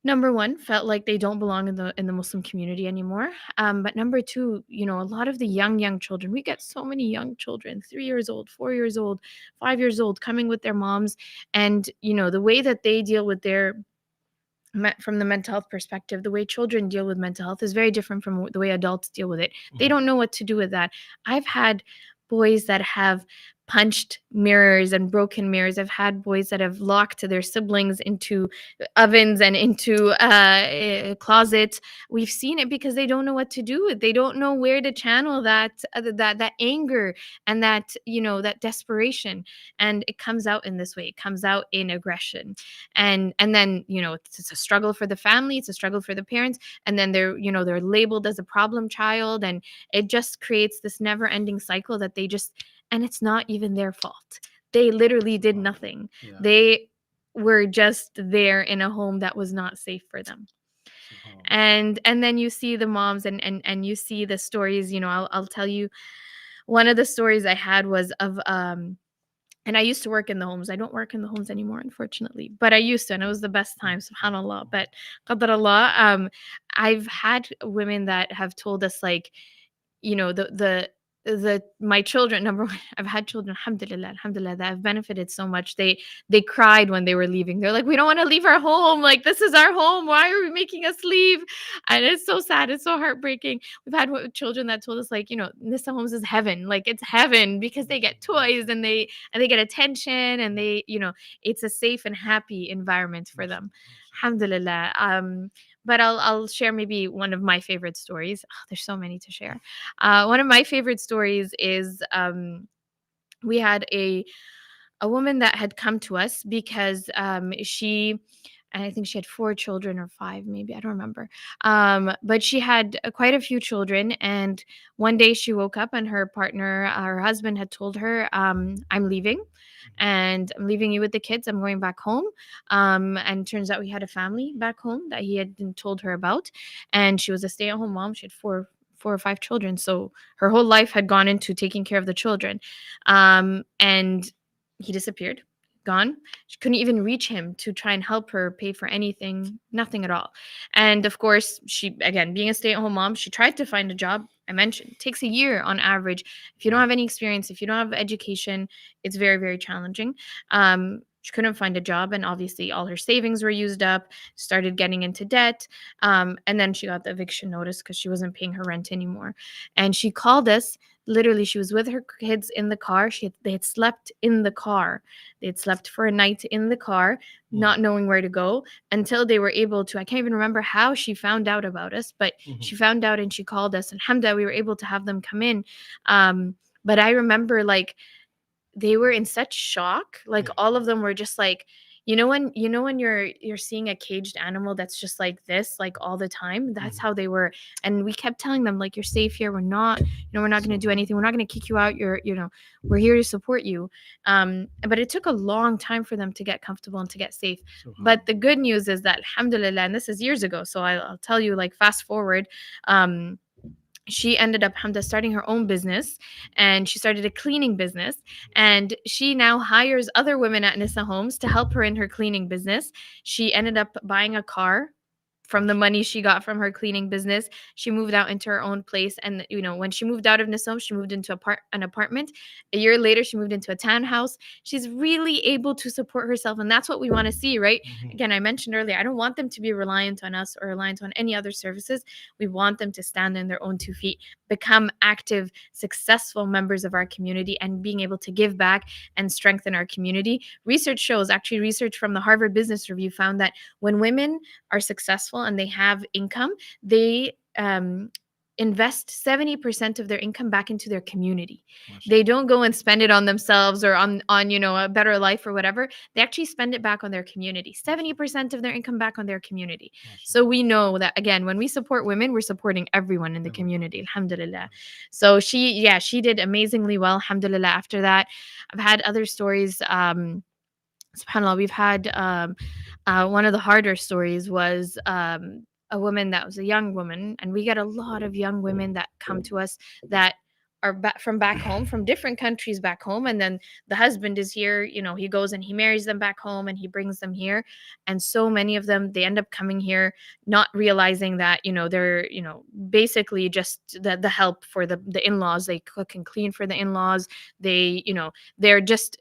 Speaker 2: number one, felt like they don't belong in the Muslim community anymore. But number two, a lot of the young children, we get so many young children, 3 years old, 4 years old, 5 years old, coming with their moms, and the way that they deal with their from the mental health perspective, the way children deal with mental health is very different from the way adults deal with it. They don't know what to do with that. I've had boys that have punched mirrors and broken mirrors. I've had boys that have locked their siblings into ovens and into closets. We've seen it because they don't know what to do. They don't know where to channel that anger and that desperation, and it comes out in this way. It comes out in aggression, and then it's a struggle for the family, it's a struggle for the parents, and then they're labeled as a problem child, and it just creates this never ending cycle that they just, and it's not even their fault. They literally did nothing.
Speaker 1: Yeah.
Speaker 2: They were just there in a home that was not safe for them. And then you see the moms, and you see the stories. I'll tell you, one of the stories I had was of and I used to work in the homes. I don't work in the homes anymore, unfortunately, but I used to, and it was the best time, subhanallah. But qadar Allah, I've had women that have told us, like, the my children, number one, I've had children, alhamdulillah, that have benefited so much. They cried when they were leaving. They're like, we don't want to leave our home. Like, this is our home. Why are we making us leave? And it's so sad. It's so heartbreaking. We've had children that told us, like, Nisa Homes is heaven. Like, it's heaven because they get toys, and they get attention, and it's a safe and happy environment for them. Alhamdulillah. But I'll share maybe one of my favorite stories. Oh, there's so many to share. One of my favorite stories is, we had a woman that had come to us because and I think she had 4 children or 5, maybe, I don't remember. But she had quite a few children, and one day she woke up and her husband had told her, I'm leaving, and I'm leaving you with the kids. I'm going back home. And turns out he had a family back home that he hadn't told her about, and she was a stay-at-home mom. She had four or 5 children, so her whole life had gone into taking care of the children. And he disappeared, gone. She couldn't even reach him to try and help her pay for anything, nothing at all. And of course, she, again, being a stay-at-home mom, she tried to find a job. I mentioned it takes a year on average. If you don't have any experience, if you don't have education, it's very, very challenging. She couldn't find a job, and obviously all her savings were used up, started getting into debt. And then she got the eviction notice because she wasn't paying her rent anymore. And she called us. Literally, she was with her kids in the car. They had slept in the car. They had slept for a night in the car, not knowing where to go, until they were able to. I can't even remember how she found out about us, but she found out and she called us. And alhamdulillah, we were able to have them come in. But I remember, like, they were in such shock. Like, all of them were just like, when you're seeing a caged animal that's just like this, like, all the time. That's how they were. And we kept telling them, like, you're safe here. We're not going to do anything. We're not going to kick you out. We're here to support you. But it took a long time for them to get comfortable and to get safe. But the good news is that, alhamdulillah, and this is years ago, so I'll tell you, like, fast forward, she ended up, alhamdulillah, starting her own business, and she started a cleaning business, and she now hires other women at Nisa Homes to help her in her cleaning business. She ended up buying a car from the money she got from her cleaning business. She moved out into her own place, and when she moved out of Nisa Homes, she moved into an apartment. A year later, she moved into a townhouse. She's really able to support herself, and that's what we want to see, right? Again, I mentioned earlier, I don't want them to be reliant on us or reliant on any other services. We want them to stand on their own 2 feet, become active, successful members of our community, and being able to give back and strengthen our community. Research shows, actually, research from the Harvard Business Review found that when women are successful and they have income, they invest 70% of their income back into their community. They don't go and spend it on themselves or on a better life or whatever. They actually spend it back on their community. 70% of their income back on their community. So we know that, again, when we support women, we're supporting everyone in the community. Alhamdulillah. So she did amazingly well. Alhamdulillah. After that, I've had other stories. SubhanAllah, we've had one of the harder stories was a woman that was a young woman, and we get a lot of young women that come to us that are from back home, from different countries back home, and then the husband is here. He goes and he marries them back home, and he brings them here, and so many of them, they end up coming here not realizing that they're basically just the help for the in-laws. They cook and clean for the in-laws. They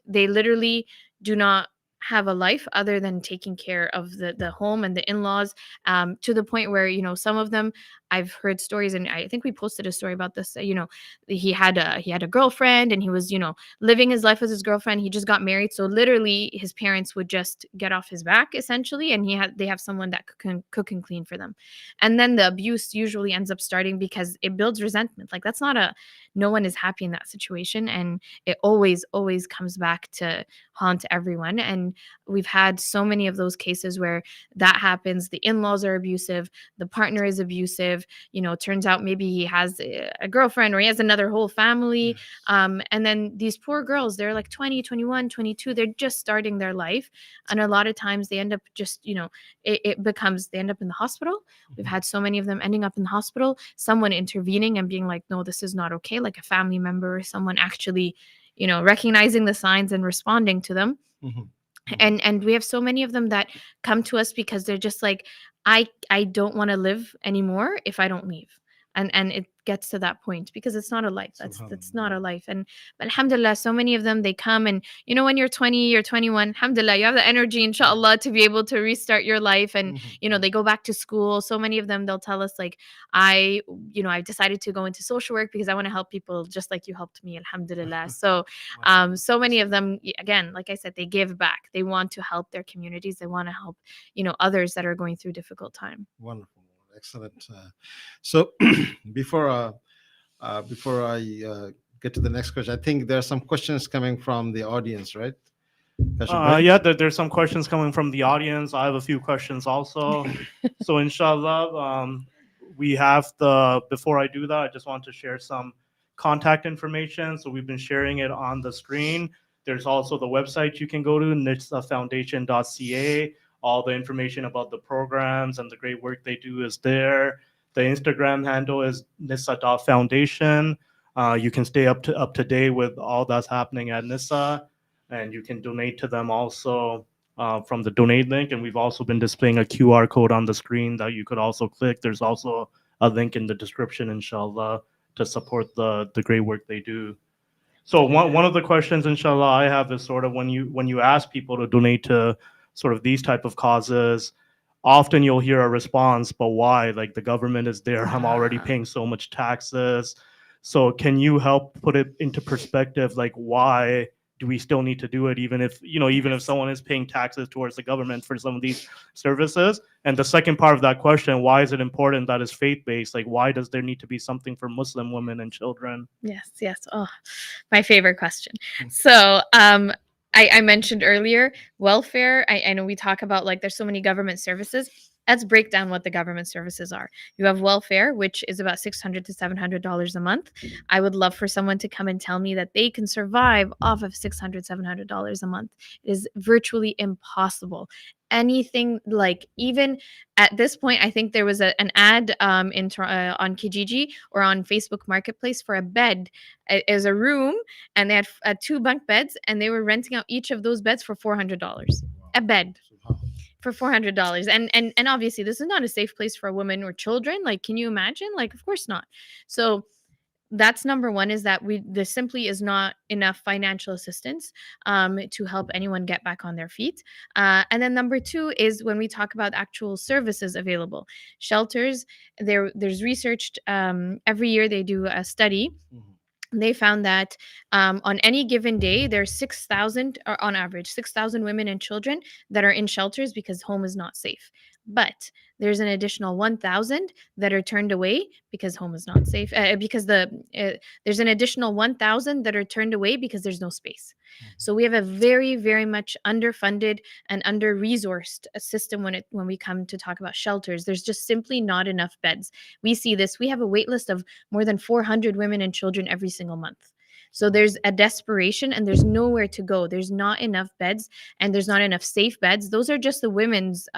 Speaker 2: literally do not have a life other than taking care of the home and the in-laws, to the point where some of them, I've heard stories, and I think we posted a story about this. He had a girlfriend, and he was living his life with his girlfriend. He just got married, so literally his parents would just get off his back essentially, and they have someone that can cook and clean for them. And then the abuse usually ends up starting because it builds resentment. Like, that's not a no one is happy in that situation, and it always comes back to haunt everyone. And we've had so many of those cases where that happens. The in-laws are abusive, the partner is abusive. Turns out maybe he has a girlfriend, or he has another whole family. And then these poor girls, they're like 20, 21, 22. They're just starting their life, and a lot of times they end up just they end up in the hospital. We've had so many of them ending up in the hospital, someone intervening and being like, no, this is not okay, like a family member or someone actually recognizing the signs and responding to them. And we have so many of them that come to us because they're just like, I don't want to live anymore if I don't leave. And it gets to that point because it's not a life. That's not a life. But alhamdulillah, so many of them, they come, and when you're 20, you're 21, alhamdulillah, you have the energy, inshallah, to be able to restart your life. And they go back to school. So many of them, they'll tell us like, I've decided to go into social work because I want to help people just like you helped me, alhamdulillah. So so many of them, again, like I said, they give back. They want to help their communities. They want to help others that are going through difficult time.
Speaker 1: Wonderful. Excellent. So before I get to the next question, I think there are some questions coming from the audience, right?
Speaker 3: Yeah, there's some questions coming from the audience. I have a few questions also. So inshallah, we have before I do that, I just want to share some contact information. So we've been sharing it on the screen. There's also the website you can go to, nisafoundation.ca. All the information about the programs and the great work they do is there. The Instagram handle is nisa.foundation. You can stay up to date with all that's happening at Nisa, and you can donate to them also from the donate link. And we've also been displaying a QR code on the screen that you could also click. There's also a link in the description, inshallah, to support the great work they do. So one of the questions, inshallah, I have is sort of when you ask people to donate to sort of these type of causes, often you'll hear a response, but why? Like, the government is there. I'm already paying so much taxes. So can you help put it into perspective? Like, why do we still need to do it, even if someone is paying taxes towards the government for some of these services? And the second part of that question, why is it important that it's faith-based? Like, why does there need to be something for Muslim women and children?
Speaker 2: Yes. Oh, my favorite question. So I mentioned earlier welfare. I know we talk about, like, there's so many government services. Let's break down what the government services are. You have welfare, which is about $600 to $700 a month. I would love for someone to come and tell me that they can survive off of $600, $700 a month. It is virtually impossible. Anything, like, even at this point, I think there was an ad on Kijiji or on Facebook Marketplace for a bed. It was a room, and they had 2 bunk beds, and they were renting out each of those beds for $400 a bed. for $400. And obviously this is not a safe place for a woman or children. Like, can you imagine? Like, of course not. So that's number one, is that there simply is not enough financial assistance to help anyone get back on their feet. And then number two is when we talk about actual services available. Shelters, there's researched every year they do a study. They found that on any given day, there's 6,000, or on average, 6,000 women and children that are in shelters because home is not safe. But there's an additional 1,000 that are turned away because home is not safe. There's an additional 1,000 that are turned away because there's no space. So we have a very, very much underfunded and under-resourced system when we come to talk about shelters. There's just simply not enough beds. We see this. We have a wait list of more than 400 women and children every single month. So there's a desperation and there's nowhere to go. There's not enough beds and there's not enough safe beds. Those are just the women's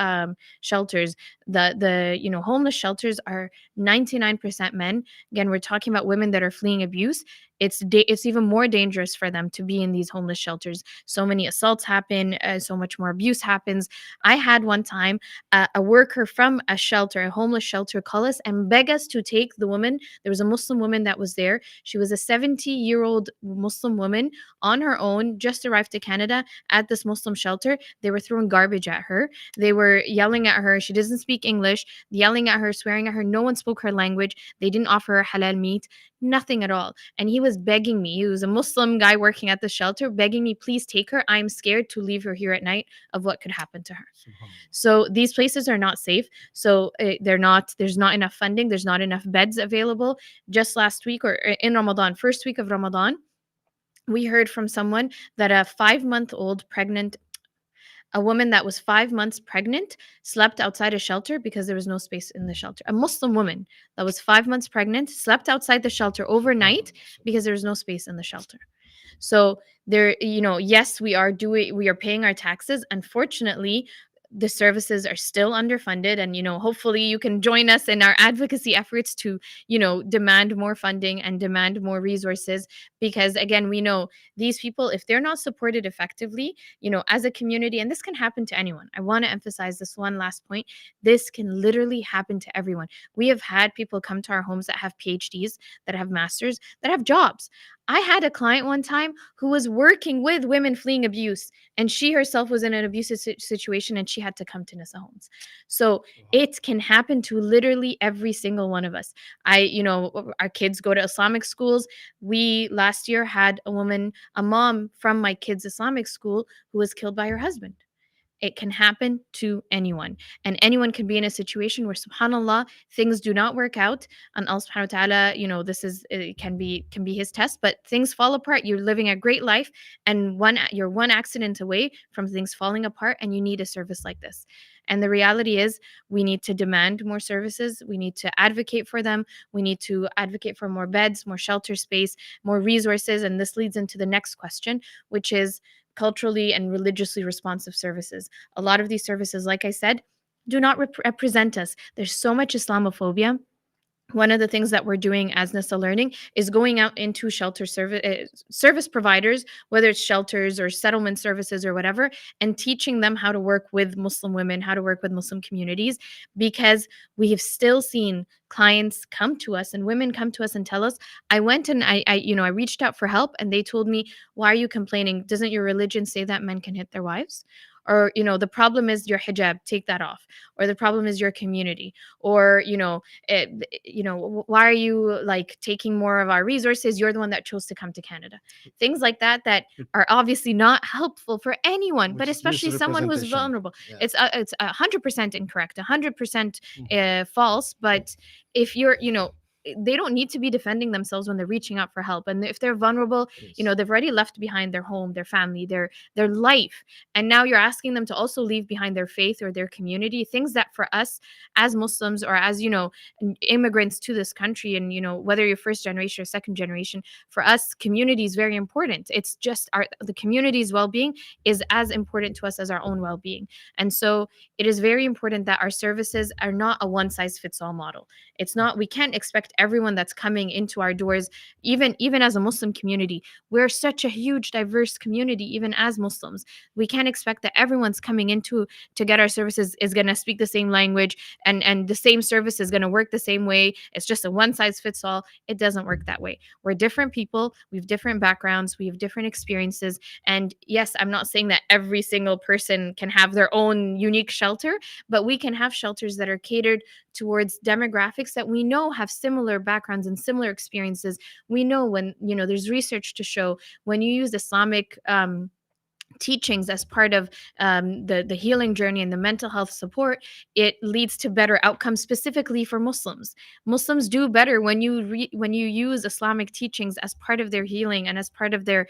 Speaker 2: shelters. The homeless shelters are 99% men. Again, we're talking about women that are fleeing abuse. It's even more dangerous for them to be in these homeless shelters. So many assaults happen, so much more abuse happens. I had one time a worker from a shelter, a homeless shelter, call us and beg us to take the woman. There was a Muslim woman that was there. She was a 70-year-old Muslim woman on her own, just arrived to Canada at this Muslim shelter. They were throwing garbage at her. They were yelling at her. She doesn't speak English, yelling at her, swearing at her. No one spoke her language. They didn't offer her halal meat, nothing at all. And he was begging me. He was a Muslim guy working at the shelter, begging me, please take her. I'm scared to leave her here at night of what could happen to her. So these places are not safe. So there's not enough funding. There's not enough beds available. Just last week, or in Ramadan, first week of Ramadan, we heard from someone that a woman that was 5 months pregnant slept outside a shelter because there was no space in the shelter. A Muslim woman that was 5 months pregnant slept outside the shelter overnight because there was no space in the shelter. So yes, we are paying our taxes. Unfortunately, the services are still underfunded, and hopefully you can join us in our advocacy efforts to demand more funding and demand more resources, because again, we know these people, if they're not supported effectively, as a community, and this can happen to anyone. I want to emphasize this one last point. This can literally happen to everyone. We have had people come to our homes that have PhDs, that have masters, that have jobs. I had a client one time who was working with women fleeing abuse, and she herself was in an abusive situation, and she had to come to Nisa Homes. So it can happen to literally every single one of us. Our kids go to Islamic schools. We last year had a mom from my kids' Islamic school who was killed by her husband. It can happen to anyone. And anyone can be in a situation where, subhanAllah, things do not work out. And Allah subhanahu wa ta'ala, this is it can be his test, but things fall apart. You're living a great life, and you're one accident away from things falling apart, and you need a service like this. And the reality is, we need to demand more services. We need to advocate for them. We need to advocate for more beds, more shelter space, more resources. And this leads into the next question, which is culturally and religiously responsive services. A lot of these services, like I said, do not represent us. There's so much Islamophobia. One of the things that we're doing as Nisa Learning is going out into shelter service providers, whether it's shelters or settlement services or whatever, and teaching them how to work with Muslim women, how to work with Muslim communities, because we have still seen clients come to us and women come to us and tell us, I went and I reached out for help, and they told me, why are you complaining? Doesn't your religion say that men can hit their wives? Or, the problem is your hijab, take that off. Or the problem is your community. Or, why are you like taking more of our resources? You're the one that chose to come to Canada. Things like that are obviously not helpful for anyone, but especially someone who's vulnerable. Yeah. It's 100% incorrect, 100% false. But if you're, they don't need to be defending themselves when they're reaching out for help. And if they're vulnerable, they've already left behind their home, their family, their life. And now you're asking them to also leave behind their faith or their community, things that for us as Muslims or as, immigrants to this country, and, whether you're first generation or second generation, for us, community is very important. It's just the community's well-being is as important to us as our own well-being. And so it is very important that our services are not a one-size-fits-all model. It's not, we can't expect respect everyone that's coming into our doors, even as a Muslim community. We're such a huge diverse community, even as Muslims. We can't expect that everyone's coming into to get our services is going to speak the same language, and the same service is going to work the same way. It's just a one size fits all. It doesn't work that way. We're different people, we have different backgrounds, we have different experiences. And yes, I'm not saying that every single person can have their own unique shelter, but we can have shelters that are catered towards demographics that we know have similar backgrounds and similar experiences. We know, when there's research to show, when you use Islamic teachings as part of the healing journey and the mental health support, it leads to better outcomes specifically for Muslims. Muslims do better when you use Islamic teachings as part of their healing and as part of their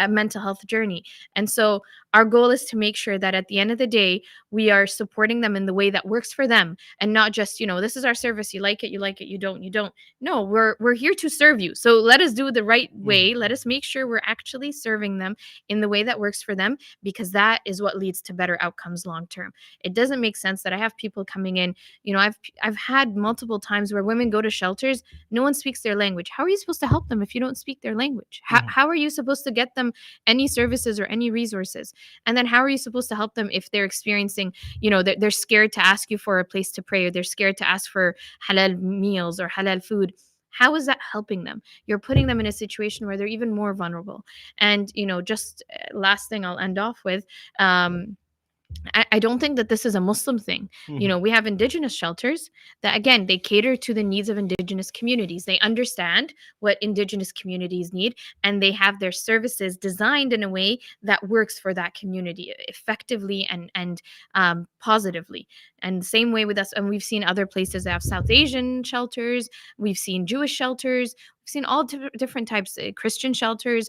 Speaker 2: mental health journey. And so our goal is to make sure that at the end of the day, we are supporting them in the way that works for them, and not just, this is our service, you like it, you don't. No, we're here to serve you. So let us do it the right way. Let us make sure we're actually serving them in the way that works for them, because that is what leads to better outcomes long term. It doesn't make sense that I have people coming in, I've had multiple times where women go to shelters, no one speaks their language. How are you supposed to help them if you don't speak their language? How are you supposed to get them any services or any resources? And then how are you supposed to help them if they're experiencing, they're scared to ask you for a place to pray, or they're scared to ask for halal meals or halal food? How is that helping them? You're putting them in a situation where they're even more vulnerable. And, just last thing I'll end off with, I don't think that this is a Muslim thing. We have indigenous shelters that, again, they cater to the needs of indigenous communities. They understand what indigenous communities need, and they have their services designed in a way that works for that community effectively and positively. And the same way with us, and we've seen other places that have South Asian shelters, we've seen Jewish shelters, we've seen all different types of Christian shelters.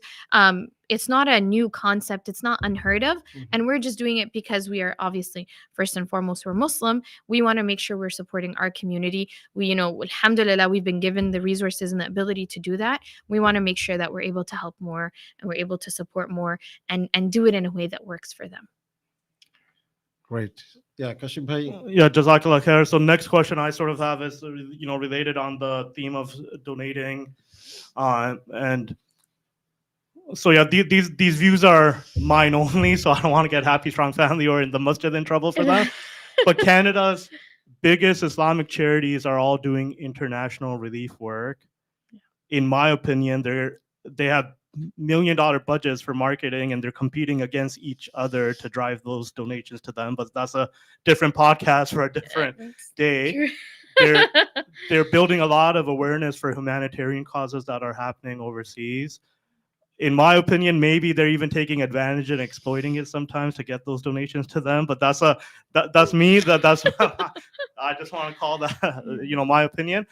Speaker 2: It's not a new concept, it's not unheard of. And we're just doing it because we are, obviously, first and foremost, we're Muslim. We want to make sure we're supporting our community. We, alhamdulillah, we've been given the resources and the ability to do that. We want to make sure that we're able to help more, and we're able to support more, and do it in a way that works for them.
Speaker 1: Great. Yeah, Kashif bhai.
Speaker 3: Yeah, Jazakallah khair. So next question I sort of have is, related on the theme of donating. And so yeah, these views are mine only, so I don't want to get Happy Strong Family or in the masjid in trouble for that. But Canada's biggest Islamic charities are all doing international relief work. In my opinion, they have $1 million budgets for marketing, and they're competing against each other to drive those donations to them. But that's a different podcast for a different day. They're building a lot of awareness for humanitarian causes that are happening overseas. In my opinion, maybe they're even taking advantage and exploiting it sometimes to get those donations to them. But that's me. That's I just want to call that my opinion.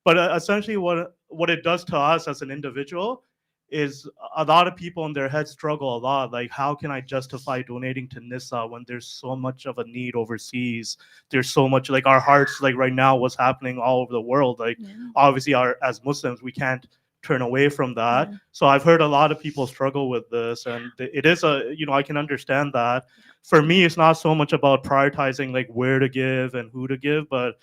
Speaker 3: But essentially, what it does to us as an individual is a lot of people in their heads struggle a lot. Like, how can I justify donating to Nisa when there's so much of a need overseas? There's so much, like, our hearts, like right now, what's happening all over the world. Like, obviously, as Muslims, we can't turn away from that. So I've heard a lot of people struggle with this, and it is I can understand that. For me, it's not so much about prioritizing like where to give and who to give, but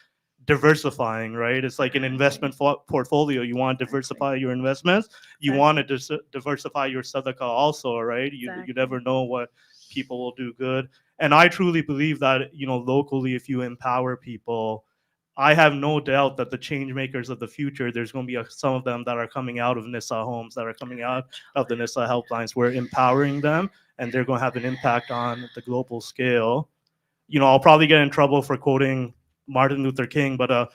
Speaker 3: diversifying, right? It's like an investment portfolio. You want to diversify your investments. You want to diversify your sadaqah also, right? You never know what people will do good. And I truly believe that, locally, if you empower people, I have no doubt that the change makers of the future, there's going to be some of them that are coming out of Nisa Homes, that are coming out of the Nisa Helplines. We're empowering them, and they're going to have an impact on the global scale. I'll probably get in trouble for quoting Martin Luther King, but a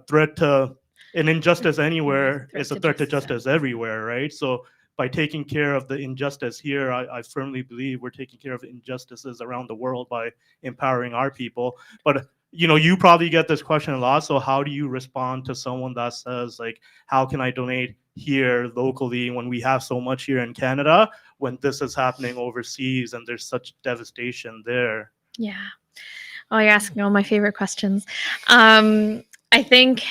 Speaker 3: threat to an injustice anywhere is a threat to justice everywhere, right? So by taking care of the injustice here, I firmly believe we're taking care of injustices around the world by empowering our people. But you probably get this question a lot. So how do you respond to someone that says, like, how can I donate here locally when we have so much here in Canada, when this is happening overseas and there's such devastation there?
Speaker 2: Yeah. Oh, you're asking all my favorite questions. I think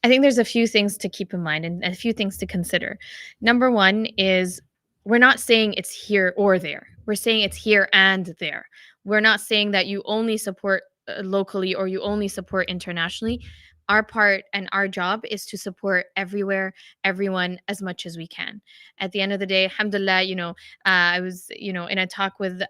Speaker 2: there's a few things to keep in mind and a few things to consider. Number one is, we're not saying it's here or there. We're saying it's here and there. We're not saying that you only support locally or you only support internationally. our part and our job is to support everywhere, everyone as much as we can. At the end of the day, alhamdulillah, I was, in a talk with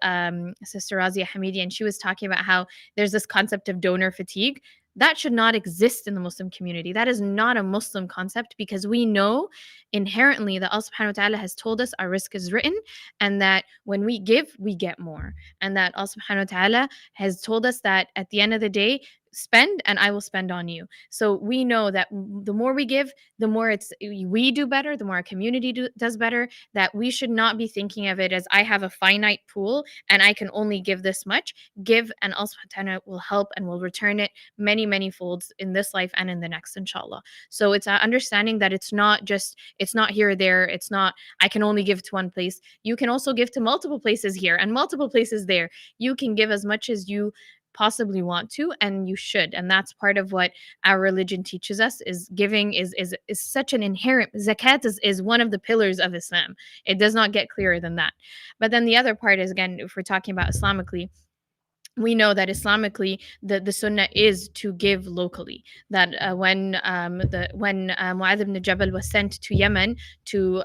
Speaker 2: Sister Razia Hamidi, and she was talking about how there's this concept of donor fatigue. That should not exist in the Muslim community. That is not a Muslim concept, because we know inherently that Allah subhanahu wa ta'ala has told us our risk is written, and that when we give, we get more. And that Allah subhanahu wa ta'ala has told us that at the end of the day, spend and I will spend on you. So we know that the more we give, the more we do better, the more our community does better. That we should not be thinking of it as I have a finite pool and I can only give this much. Give, and Allah subhanahu wa ta'ala will help and will return it many, many folds in this life and in the next, inshallah. So it's understanding that it's not here or there. It's not I can only give to one place. You can also give to multiple places here and multiple places there. You can give as much as you possibly want to, and you should. And that's part of what our religion teaches us. Is giving is such an inherent. Zakat is one of the pillars of Islam. It does not get clearer than that. But then the other part is, again, if we're talking about Islamically, we know that Islamically the sunnah is to give locally. That when Mu'adh ibn Jabal was sent to Yemen to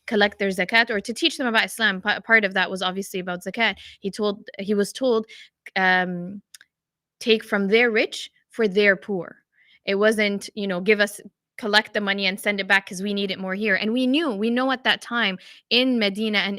Speaker 2: collect their zakat, or to teach them about Islam, part of that was obviously about zakat. He was told, um, take from their rich for their poor. It wasn't, give us, collect the money and send it back because we need it more here. And we know at that time in Medina, and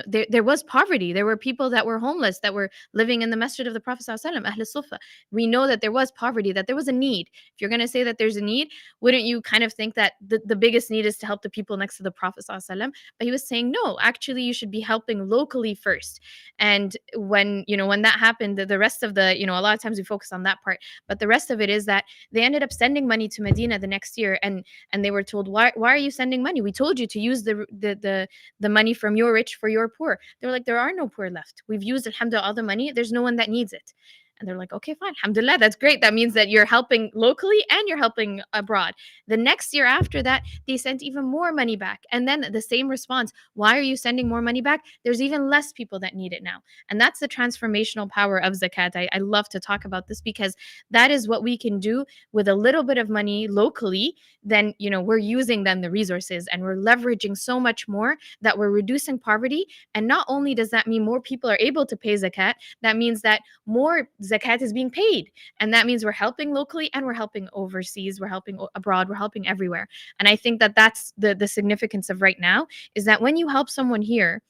Speaker 2: there was poverty. There were people that were homeless that were living in the masjid of the Prophet sallallahu alaihi wasallam, Ahl Sufa. We know that there was poverty, that there was a need. If you're going to say that there's a need, wouldn't you kind of think that the biggest need is to help the people next to the Prophet sallallahu alaihi wasallam? But he was saying, no, actually you should be helping locally first. And when that happened, the rest of a lot of times we focus on that part, but the rest of it is that they ended up sending money to Medina the next year, and they were told, why are you sending money? We told you to use the money from your rich for your poor. They were like, there are no poor left. We've used, alhamdulillah, all the money. There's no one that needs it. And they're like, okay, fine, alhamdulillah, that's great. That means that you're helping locally and you're helping abroad. The next year after that, they sent even more money back. And then the same response, why are you sending more money back? There's even less people that need it now. And that's the transformational power of zakat. I love to talk about this, because that is what we can do with a little bit of money locally. Then, we're using then the resources, and we're leveraging so much more that we're reducing poverty. And not only does that mean more people are able to pay zakat, that means that more zakat is being paid. And that means we're helping locally and we're helping overseas, we're helping abroad, we're helping everywhere. And I think that that's the significance of right now, is that when you help someone here,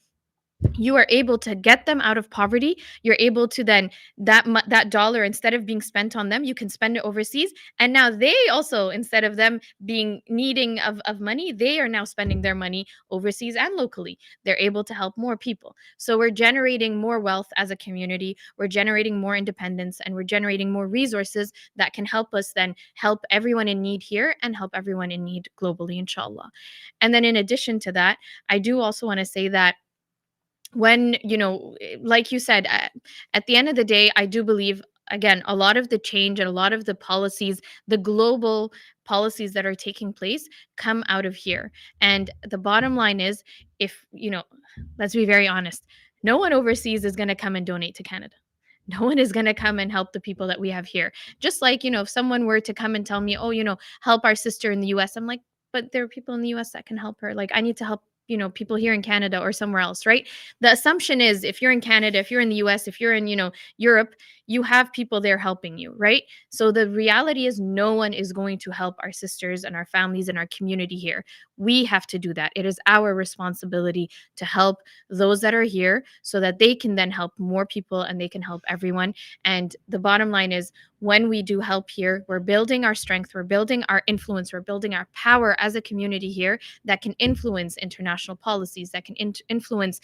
Speaker 2: you are able to get them out of poverty. You're able to then that dollar, instead of being spent on them, you can spend it overseas. And now they also, instead of them being needing of money, they are now spending their money overseas and locally. They're able to help more people. So we're generating more wealth as a community. We're generating more independence, and we're generating more resources that can help us then help everyone in need here and help everyone in need globally, inshallah. And then in addition to that, I do also want to say that when like you said, at the end of the day, I do believe, again, a lot of the change and a lot of the policies, the global policies that are taking place, come out of here. And the bottom line is, if let's be very honest, no one overseas is going to come and donate to Canada. No one is going to come and help the people that we have here. Just like, if someone were to come and tell me, oh, help our sister in the US, I'm like, but there are people in the US that can help her. Like, I need to help people here in Canada or somewhere else, right? The assumption is, if you're in Canada, if you're in the US, if you're in Europe, you have people there helping you, right? So the reality is, no one is going to help our sisters and our families and our community here. We have to do that. It is our responsibility to help those that are here, so that they can then help more people and they can help everyone. And the bottom line is, when we do help here, we're building our strength, we're building our influence, we're building our power as a community here, that can influence international policies, that can influence,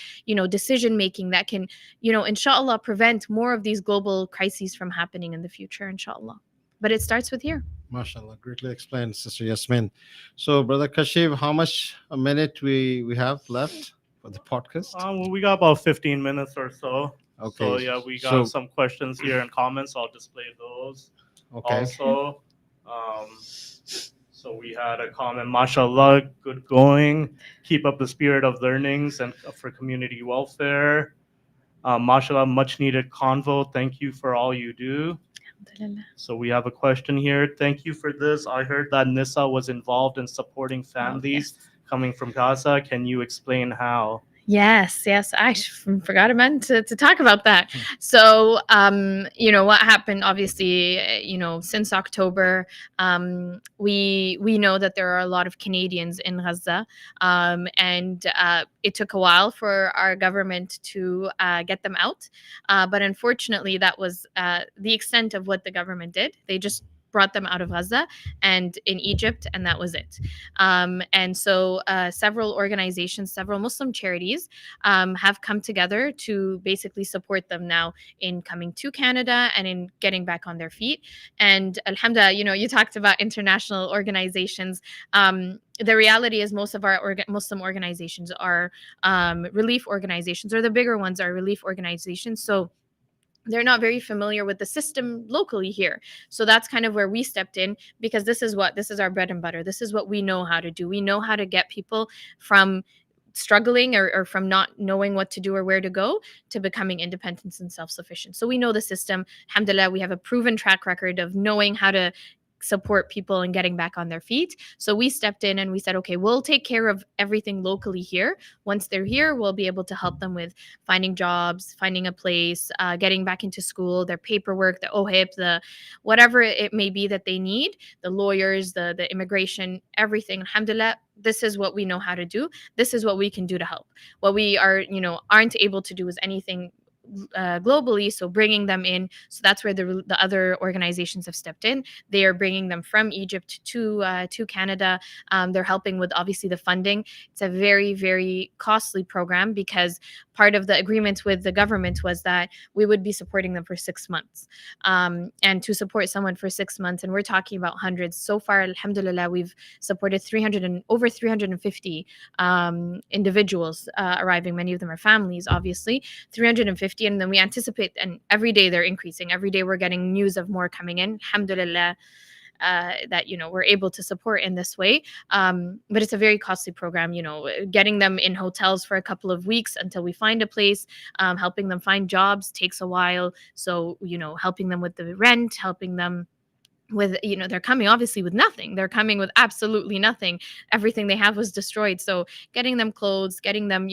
Speaker 2: decision making, that can, inshallah, prevent more of these global crises from happening in the future, inshallah. But it starts with here.
Speaker 1: MashaAllah, greatly explained, Sister Yasmin. So, Brother Kashif, how much a minute we have left for the podcast?
Speaker 3: Well, we got about 15 minutes or so.
Speaker 1: Okay.
Speaker 3: So yeah, we got
Speaker 1: So,
Speaker 3: some questions here and comments. I'll display those.
Speaker 1: okay.
Speaker 3: Also, so we had a comment, mashallah, good going. Keep up the spirit of learnings and for community welfare. Mashallah, much needed convo. Thank you for all you do.
Speaker 2: Alhamdulillah.
Speaker 3: So we have a question here. Thank you for this. I heard that Nisa was involved in supporting
Speaker 2: Oh,
Speaker 3: families
Speaker 2: yes.
Speaker 3: coming from Gaza. Can you explain how?
Speaker 2: Yes. I forgot about to talk about that. So, what happened? Obviously, since October, we know that there are a lot of Canadians in Gaza, and it took a while for our government to get them out. But unfortunately, that was the extent of what the government did. They just brought them out of Gaza and in Egypt, and that was it. And so several organizations, several Muslim charities have come together to basically support them now in coming to Canada and in getting back on their feet. And alhamdulillah, you talked about international organizations. The reality is most of our Muslim organizations are relief organizations, or the bigger ones are relief organizations. So they're not very familiar with the system locally here. So that's kind of where we stepped in, because this is our bread and butter. This is what we know how to do. We know how to get people from struggling or from not knowing what to do or where to go to becoming independent and self-sufficient. So we know the system. Alhamdulillah, we have a proven track record of knowing how to support people and getting back on their feet. So we stepped in and we said, okay, we'll take care of everything locally here. Once they're here, we'll be able to help them with finding jobs, finding a place, getting back into school, their paperwork, the OHIP, the whatever it may be that they need, the lawyers, the immigration, everything. Alhamdulillah, this is what we know how to do. This is what we can do to help. What we aren't able to do is anything globally, so bringing them in. So that's where the other organizations have stepped in. They are bringing them from Egypt to Canada. They're helping with obviously the funding. It's a very, very costly program, because part of the agreement with the government was that we would be supporting them for 6 months. And to support someone for 6 months, and we're talking about hundreds so far, alhamdulillah, we've supported over 350 individuals arriving. Many of them are families, obviously. 350, and then we anticipate, and every day they're increasing. Every day we're getting news of more coming in, alhamdulillah, that we're able to support in this way. But it's a very costly program, getting them in hotels for a couple of weeks until we find a place. Helping them find jobs takes a while. So helping them with the rent, helping them with they're coming obviously with nothing. They're coming with absolutely nothing. Everything they have was destroyed. So getting them clothes, getting them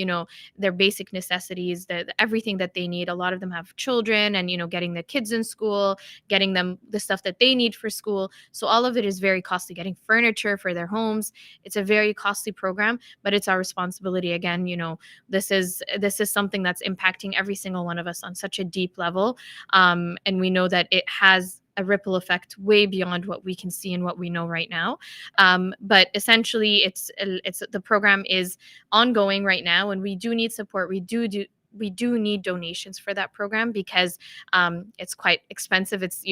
Speaker 2: their basic necessities, everything that they need. A lot of them have children, and getting their kids in school, getting them the stuff that they need for school. So all of it is very costly. Getting furniture for their homes, it's a very costly program, but it's our responsibility. Again, this is something that's impacting every single one of us on such a deep level, and we know that it has a ripple effect way beyond what we can see and what we know right now. But essentially, it's the program is ongoing right now, and we do need support. We do need donations for that program, because it's quite expensive. It's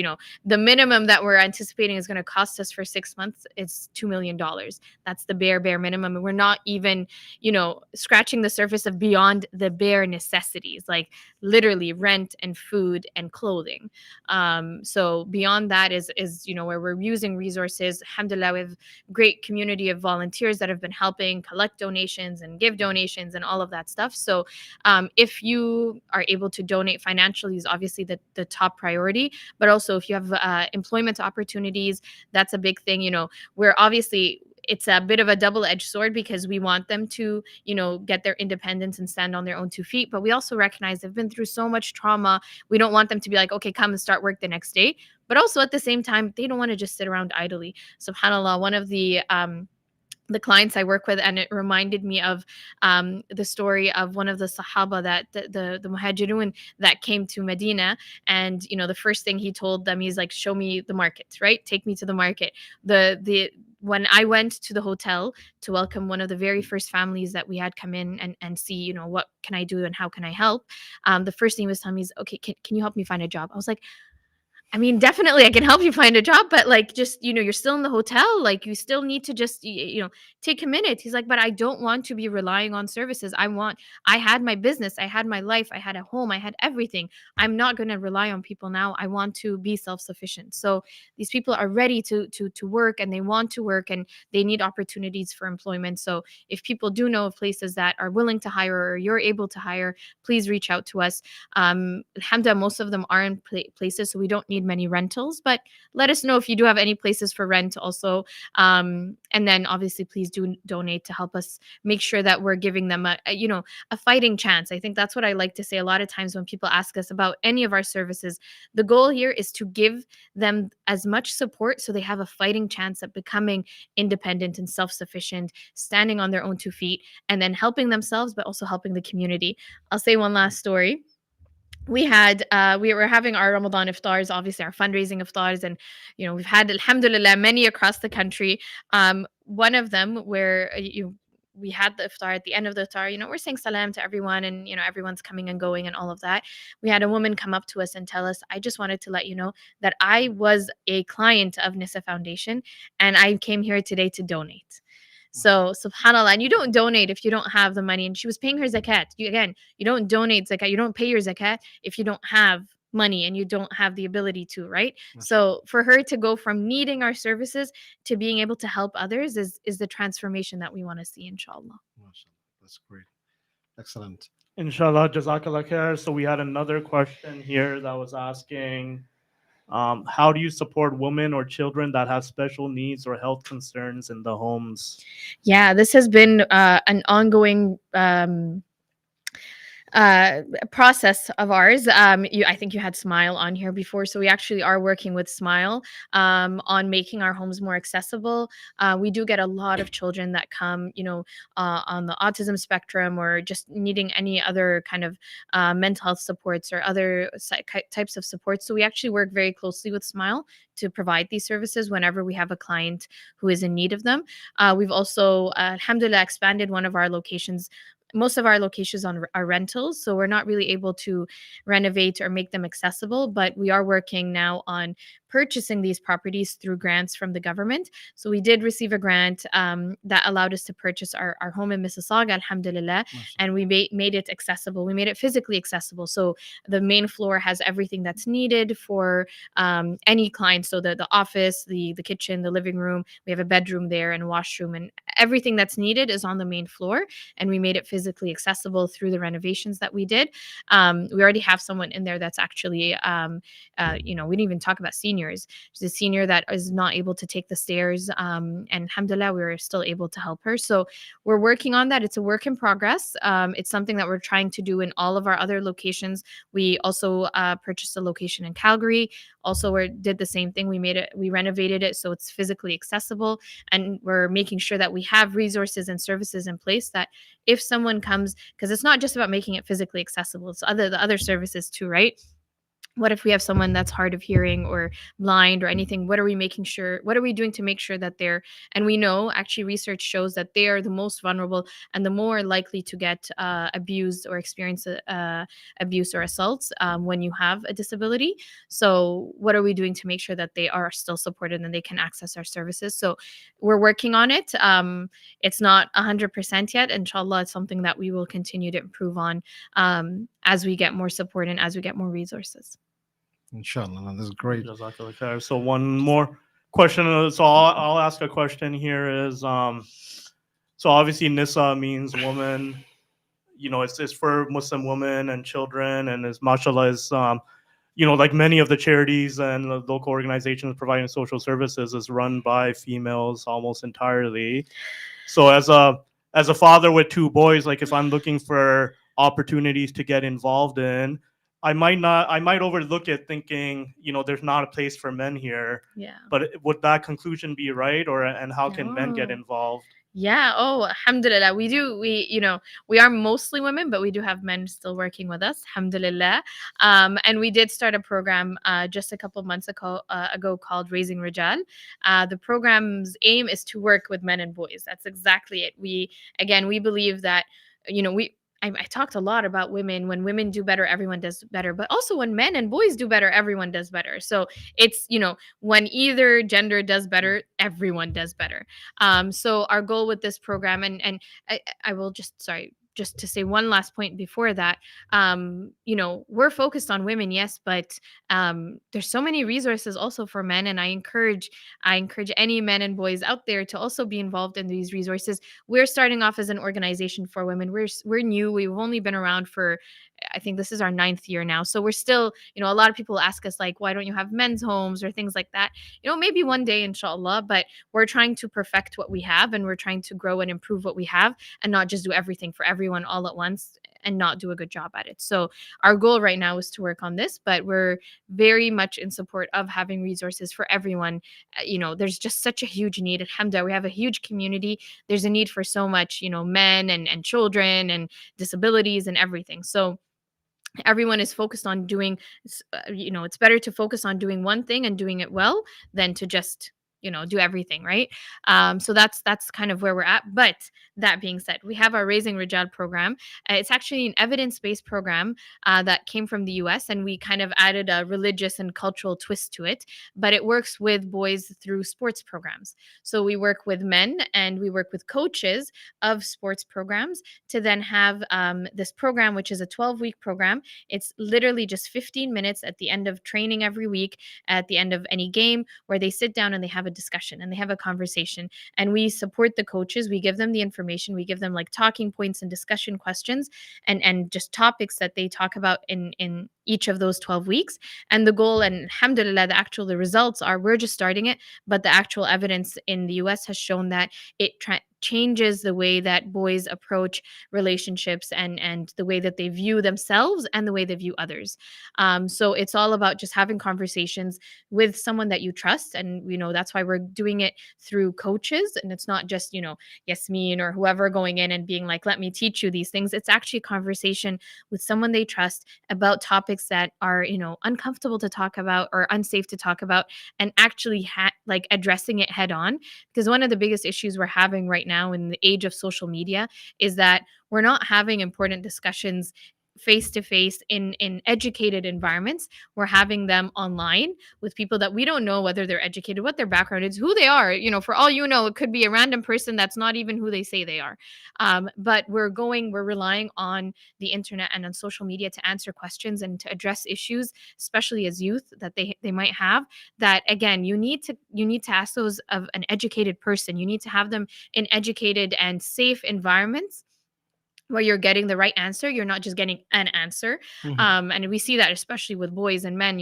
Speaker 2: the minimum that we're anticipating is going to cost us for 6 months is $2 million. That's the bare minimum, and we're not even scratching the surface of beyond the bare necessities, like literally rent and food and clothing. So beyond that is where we're using resources. Alhamdulillah, we have a great community of volunteers that have been helping collect donations and give donations and all of that stuff. So if you are able to donate financially, is obviously the top priority. But also, if you have employment opportunities, that's a big thing. We're obviously, it's a bit of a double-edged sword, because we want them to get their independence and stand on their own 2 feet, but we also recognize they've been through so much trauma. We don't want them to be like, okay, come and start work the next day. But also at the same time, they don't want to just sit around idly. SubhanAllah, one of the clients I work with, and it reminded me of the story of one of the Sahaba, that the Muhajirun that came to Medina. And the first thing he told them, he's like, show me the market, right? Take me to the market. When I went to the hotel to welcome one of the very first families that we had come in and see, what can I do and how can I help? The first thing he was telling me is, okay, can you help me find a job? I was like, I mean, definitely I can help you find a job, but like, just, you're still in the hotel. Like, you still need to just, take a minute. He's like, but I don't want to be relying on services. I had my business, I had my life, I had a home, I had everything. I'm not going to rely on people now. I want to be self-sufficient. So these people are ready to work, and they want to work, and they need opportunities for employment. So if people do know of places that are willing to hire, or you're able to hire, please reach out to us. Alhamdulillah, most of them are in places, so we don't need need many rentals, but let us know if you do have any places for rent also. And then obviously please do donate to help us make sure that we're giving them a fighting chance. I think that's what I like to say a lot of times when people ask us about any of our services. The goal here is to give them as much support so they have a fighting chance at becoming independent and self-sufficient, standing on their own 2 feet, and then helping themselves, but also helping the community. I'll say one last story. We were having our Ramadan iftars, obviously our fundraising iftars, and we've had, alhamdulillah, many across the country. One of them where we had the iftar. At the end of the iftar, we're saying salam to everyone, and everyone's coming and going and all of that. We had a woman come up to us and tell us, I just wanted to let you know that I was a client of Nisa Foundation and I came here today to donate. So subhanallah, and you don't donate if you don't have the money. And she was paying her zakat. You don't donate zakat, you don't pay your zakat if you don't have money and you don't have the ability to, right? So for her to go from needing our services to being able to help others is the transformation that we want to see, inshallah.
Speaker 1: That's great. Excellent.
Speaker 3: Inshallah, jazakallah khair. So we had another question here that was asking, how do you support women or children that have special needs or health concerns in the homes?
Speaker 2: Yeah, this has been an ongoing process of ours. I think you had Smile on here before, so we actually are working with Smile on making our homes more accessible. We do get a lot of children that come, on the autism spectrum or just needing any other kind of mental health supports or other types of supports. So we actually work very closely with Smile to provide these services whenever we have a client who is in need of them. We've also, alhamdulillah, expanded one of our locations. Most of our locations are rentals, so we're not really able to renovate or make them accessible, but we are working now on purchasing these properties through grants from the government. So we did receive a grant that allowed us to purchase our home in Mississauga, alhamdulillah, and we made it accessible. We made it physically accessible. So the main floor has everything that's needed for any client. So the office, the kitchen, the living room, we have a bedroom there and a washroom, and everything that's needed is on the main floor. And we made it physically accessible through the renovations that we did. We already have someone in there that's actually, we didn't even talk about seniors. She's a senior that is not able to take the stairs. And alhamdulillah, we were still able to help her. So we're working on that. It's a work in progress. It's something that we're trying to do in all of our other locations. We also purchased a location in Calgary. Also, we did the same thing. We renovated it so it's physically accessible, and we're making sure that we have resources and services in place that if someone comes, because it's not just about making it physically accessible, it's the other services too, right? What if we have someone that's hard of hearing or blind or anything? What are we doing to make sure that and we know actually research shows that they are the most vulnerable and the more likely to get abused or experience abuse or assaults when you have a disability. So what are we doing to make sure that they are still supported and they can access our services? So we're working on it. It's not 100% yet. Inshallah, it's something that we will continue to improve on as we get more support and as we get more resources.
Speaker 1: Inshallah, that's great.
Speaker 3: Jazakallah khair. So one more question. So I'll ask a question here is, so obviously Nisa means woman. It's for Muslim women and children, and as mashallah is, like many of the charities and the local organizations providing social services is run by females almost entirely. So as a father with 2 boys, like if I'm looking for opportunities to get involved in, I might overlook it thinking, there's not a place for men here.
Speaker 2: Yeah.
Speaker 3: But would that conclusion be right? And how can men get involved?
Speaker 2: Yeah. Oh, alhamdulillah. We are mostly women, but we do have men still working with us, alhamdulillah. And we did start a program just a couple of months ago called Raising Rijal. The program's aim is to work with men and boys. That's exactly it. We believe that, I talked a lot about women. When women do better, everyone does better. But also when men and boys do better, everyone does better. So it's, when either gender does better, everyone does better. So our goal with this program, and I will just to say one last point before that, we're focused on women, yes, but there's so many resources also for men, and I encourage any men and boys out there to also be involved in these resources. We're starting off as an organization for women. We're new. We've only been around for I think this is our 9th year now. So we're still, a lot of people ask us like, why don't you have men's homes or things like that? Maybe one day, inshallah, but we're trying to perfect what we have, and we're trying to grow and improve what we have, and not just do everything for everyone all at once and not do a good job at it. So our goal right now is to work on this, but we're very much in support of having resources for everyone. There's just such a huge need. Alhamdulillah, we have a huge community. There's a need for so much, men and children and disabilities and everything. So everyone is focused on doing, it's better to focus on doing one thing and doing it well than to just do everything, right? So that's kind of where we're at. But that being said, we have our Raising Rijal program. It's actually an evidence-based program that came from the US, and we kind of added a religious and cultural twist to it. But it works with boys through sports programs. So we work with men and we work with coaches of sports programs to then have this program, which is a 12-week program. It's literally just 15 minutes at the end of training every week, at the end of any game, where they sit down and they have a discussion and they have a conversation. And we support the coaches. We give them the information. We give them like talking points and discussion questions, and just topics that they talk about in each of those 12 weeks. And the goal, and alhamdulillah, the results are, we're just starting it, but the actual evidence in the US has shown that it changes the way that boys approach relationships, and the way that they view themselves and the way they view others. So it's all about just having conversations with someone that you trust. And that's why we're doing it through coaches, and it's not just Yasmine or whoever going in and being like, let me teach you these things. It's actually a conversation with someone they trust about topics that are uncomfortable to talk about or unsafe to talk about, and actually like addressing it head on. Because one of the biggest issues we're having right now in the age of social media is that we're not having important discussions face to face in educated environments. We're having them online with people that we don't know whether they're educated, what their background is, who they are. For all it could be a random person that's not even who they say they are. But we're relying on the internet and on social media to answer questions and to address issues, especially as youth, that they might have. That again, you need to ask those of an educated person. You need to have them in educated and safe environments where you're getting the right answer. You're not just getting an answer. And we see that especially with boys and men.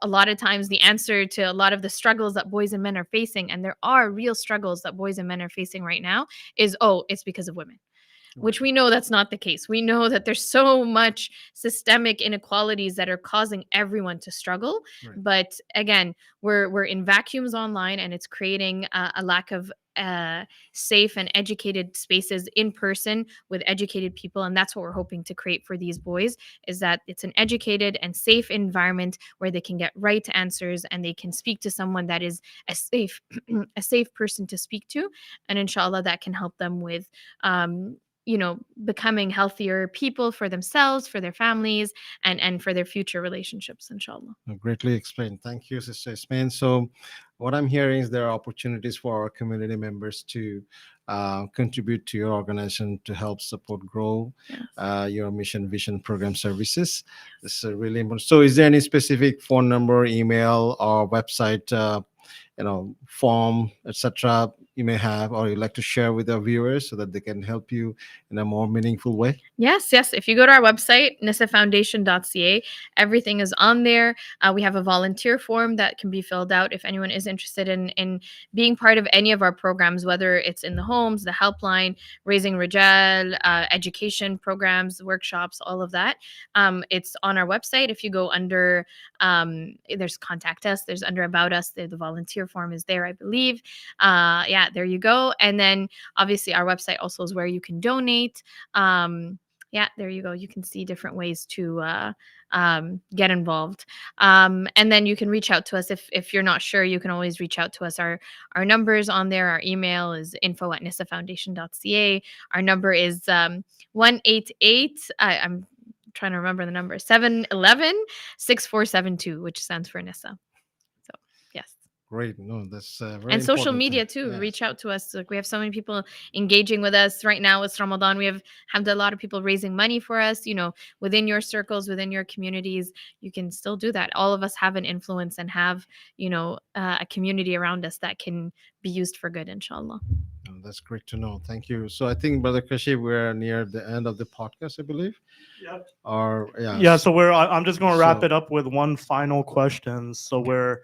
Speaker 2: A lot of times the answer to a lot of the struggles that boys and men are facing, and there are real struggles that boys and men are facing right now, is, oh, it's because of women. Which we know that's not the case. We know that there's so much systemic inequalities that are causing everyone to struggle.
Speaker 1: Right.
Speaker 2: But again, we're in vacuums online, and it's creating a lack of safe and educated spaces in person with educated people. And that's what we're hoping to create for these boys, is that it's an educated and safe environment where they can get right answers, and they can speak to someone that is a safe a safe person to speak to. And inshallah, that can help them with becoming healthier people for themselves, for their families, and for their future relationships, inshallah.
Speaker 1: Greatly explained. Thank you, Sister Ismail. So, what I'm hearing is there are opportunities for our community members to contribute to your organization to help support grow
Speaker 2: Yes.
Speaker 1: your mission vision program services. This is really important. So, is there any specific phone number, email, or website, form, etc., you may have, or you'd like to share with our viewers so that they can help you in a more meaningful way?
Speaker 2: Yes. If you go to our website, nisafoundation.ca, everything is on there. We have a volunteer form that can be filled out if anyone is interested in being part of any of our programs, whether it's in the homes, the helpline, Raising Rijal, education programs, workshops, all of that. It's on our website. If you go under, there's contact us, there's under about us, the volunteer form is there, I believe. There you go. And then obviously our website also is where you can donate. There you go. You can see different ways to get involved. And then you can reach out to us if you're not sure. You can always reach out to us. Our numbers on there. Our email is info@nisafoundation.ca. Our number is 188. I'm trying to remember the number, 711-6472, which stands for Nisa. So yes.
Speaker 1: Great. No, that's a very
Speaker 2: And social
Speaker 1: important thing.
Speaker 2: media too,
Speaker 1: Yes.
Speaker 2: reach out to us. Like, we have so many people engaging with us right now. It's Ramadan. We have a lot of people raising money for us, within your circles, within your communities. You can still do that. All of us have an influence and have, a community around us that can be used for good, inshallah.
Speaker 1: Oh, that's great to know. Thank you. So I think, Brother Kashi, we're near the end of the podcast, I believe.
Speaker 3: Yep.
Speaker 1: Or
Speaker 3: Yeah,
Speaker 1: yes.
Speaker 3: so I'm just going to wrap
Speaker 1: So
Speaker 3: it up with one final question. So we're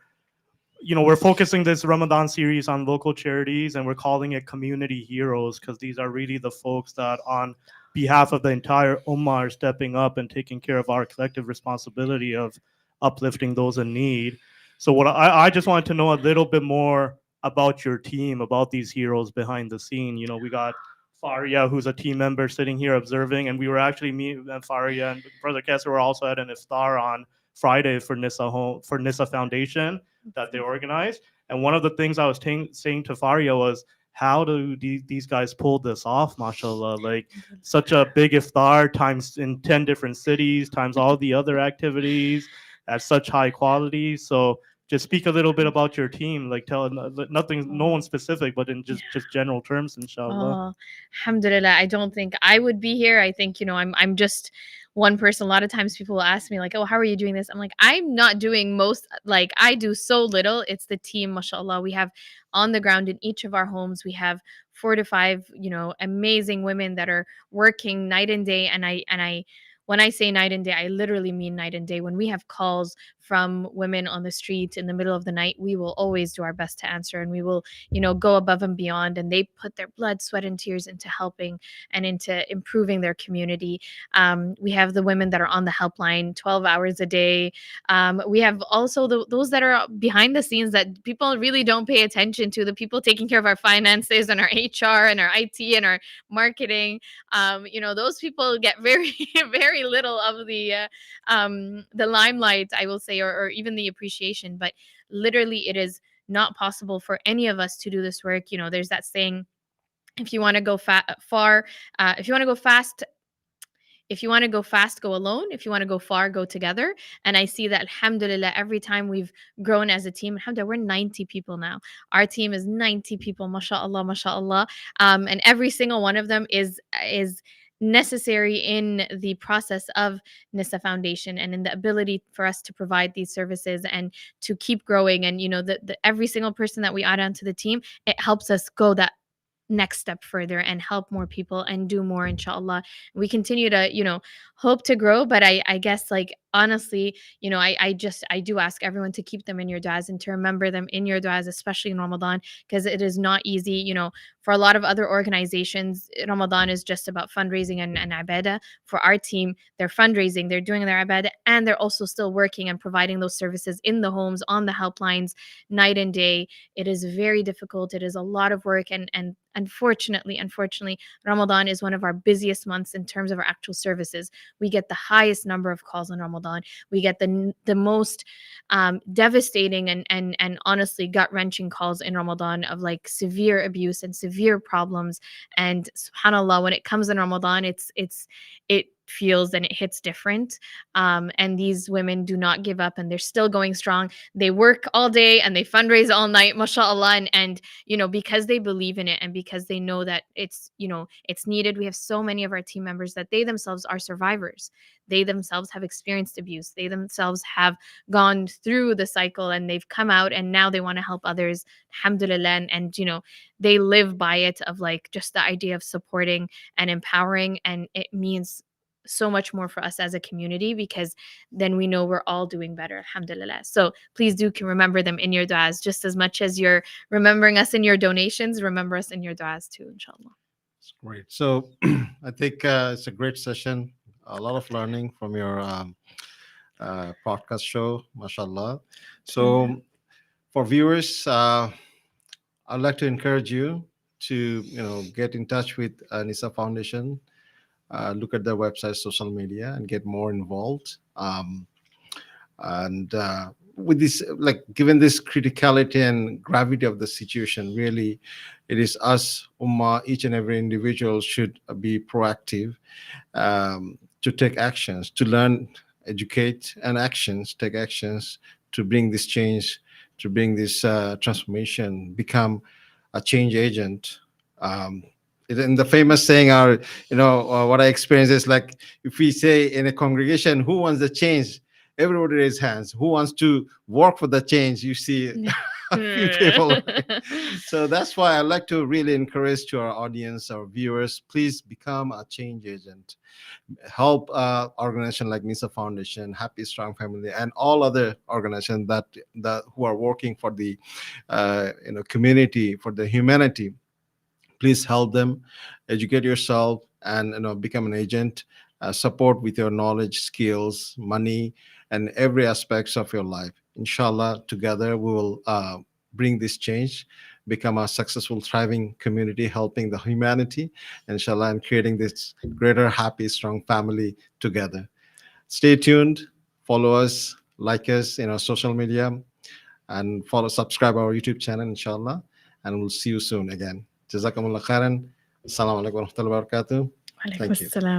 Speaker 3: focusing this Ramadan series on local charities, and we're calling it community heroes because these are really the folks that on behalf of the entire ummah are stepping up and taking care of our collective responsibility of uplifting those in need. So what I just wanted to know a little bit more about your team, about these heroes behind the scene. We got Faria, who's a team member sitting here observing, and we were actually, me and Faria and Brother Kessler were also at an iftar on Friday for Nisa Foundation that they organized. And one of the things I was saying to Faria was, how do these guys pull this off, mashallah? Like, such a big iftar times in 10 different cities, times all the other activities at such high quality. So just speak a little bit about your team, like tell nothing, no one specific, but in just general terms, inshallah.
Speaker 2: Oh, alhamdulillah. I don't think I would be here. I think, I'm just one person. A lot of times people will ask me, like, oh, how are you doing this? I'm like, I'm not doing most, like, I do so little. It's the team, mashallah. We have on the ground in each of our homes, we have 4 to 5, amazing women that are working night and day. And I, when I say night and day, I literally mean night and day. When we have calls from women on the street in the middle of the night, we will always do our best to answer, and we will, go above and beyond. And they put their blood, sweat, and tears into helping and into improving their community. We have the women that are on the helpline 12 hours a day. We have also those that are behind the scenes that people really don't pay attention to, the people taking care of our finances and our HR and our IT and our marketing. Those people get very, very little of the limelight, I will say, or even the appreciation. But literally, it is not possible for any of us to do this work. There's that saying, if you want to go far, if you want to go fast, if you want to go fast, go alone. If you want to go far, go together. And I see that, alhamdulillah, every time we've grown as a team, alhamdulillah, we're 90 people now. Our team is 90 people, mashallah, mashallah. And every single one of them is necessary in the process of Nisa Foundation and in the ability for us to provide these services and to keep growing. And every single person that we add onto the team, it helps us go that next step further and help more people and do more, inshallah. We continue to hope to grow, but I guess, like, honestly, I do ask everyone to keep them in your du'as and to remember them in your du'as, especially in Ramadan, because it is not easy. For a lot of other organizations, Ramadan is just about fundraising and ibadah. For our team, they're fundraising, they're doing their ibadah, and they're also still working and providing those services in the homes, on the helplines, night and day. It is very difficult. It is a lot of work, and unfortunately, Ramadan is one of our busiest months in terms of our actual services. We get the highest number of calls in Ramadan. We get the most devastating and honestly gut-wrenching calls in Ramadan of, like, severe abuse and severe problems. And subhanallah, when it comes in Ramadan, it feels and it hits different. And these women do not give up, and they're still going strong. They work all day and they fundraise all night, mashallah. And because they believe in it and because they know that it's needed. We have so many of our team members that they themselves are survivors. They themselves have experienced abuse. They themselves have gone through the cycle, and they've come out, and now they want to help others, alhamdulillah. And they live by it, of, like, just the idea of supporting and empowering. And it means so much more for us as a community, because then we know we're all doing better, alhamdulillah. So please do can remember them in your du'as, just as much as you're remembering us in your donations. Remember us in your du'as too, inshallah.
Speaker 1: it's great. So I think it's a great session. A lot of learning from your podcast show, mashallah. So for viewers, I'd like to encourage you to get in touch with Nisa Foundation, look at their website, social media, and get more involved. And with this, like, given this criticality and gravity of the situation, really, it is us, Ummah, each and every individual should be proactive, to take actions, to learn, educate, and take actions to bring this change to bring this transformation, become a change agent. Um, in the famous saying, our what I experience is like, if we say in a congregation, who wants the change? Everybody raise hands. Who wants to work for the change? You see a few people. So that's why I like to really encourage to our audience, our viewers, please become a change agent. Help organization like Nisa Foundation, Happy Strong Family, and all other organizations that who are working for the community, for the humanity. Please help them, educate yourself, and become an agent. Support with your knowledge, skills, money, and every aspects of your life. Inshallah, together we will bring this change, become a successful, thriving community, helping the humanity, inshallah, and creating this greater, happy, strong family together. Stay tuned, follow us, like us in our social media, and follow, subscribe our YouTube channel, inshallah, and we'll see you soon again. Jazakumullah khairan. Assalamu alaikum wa rahmatullahi wa barakatuh.
Speaker 2: Walaikum
Speaker 1: Thank you.
Speaker 2: assalam.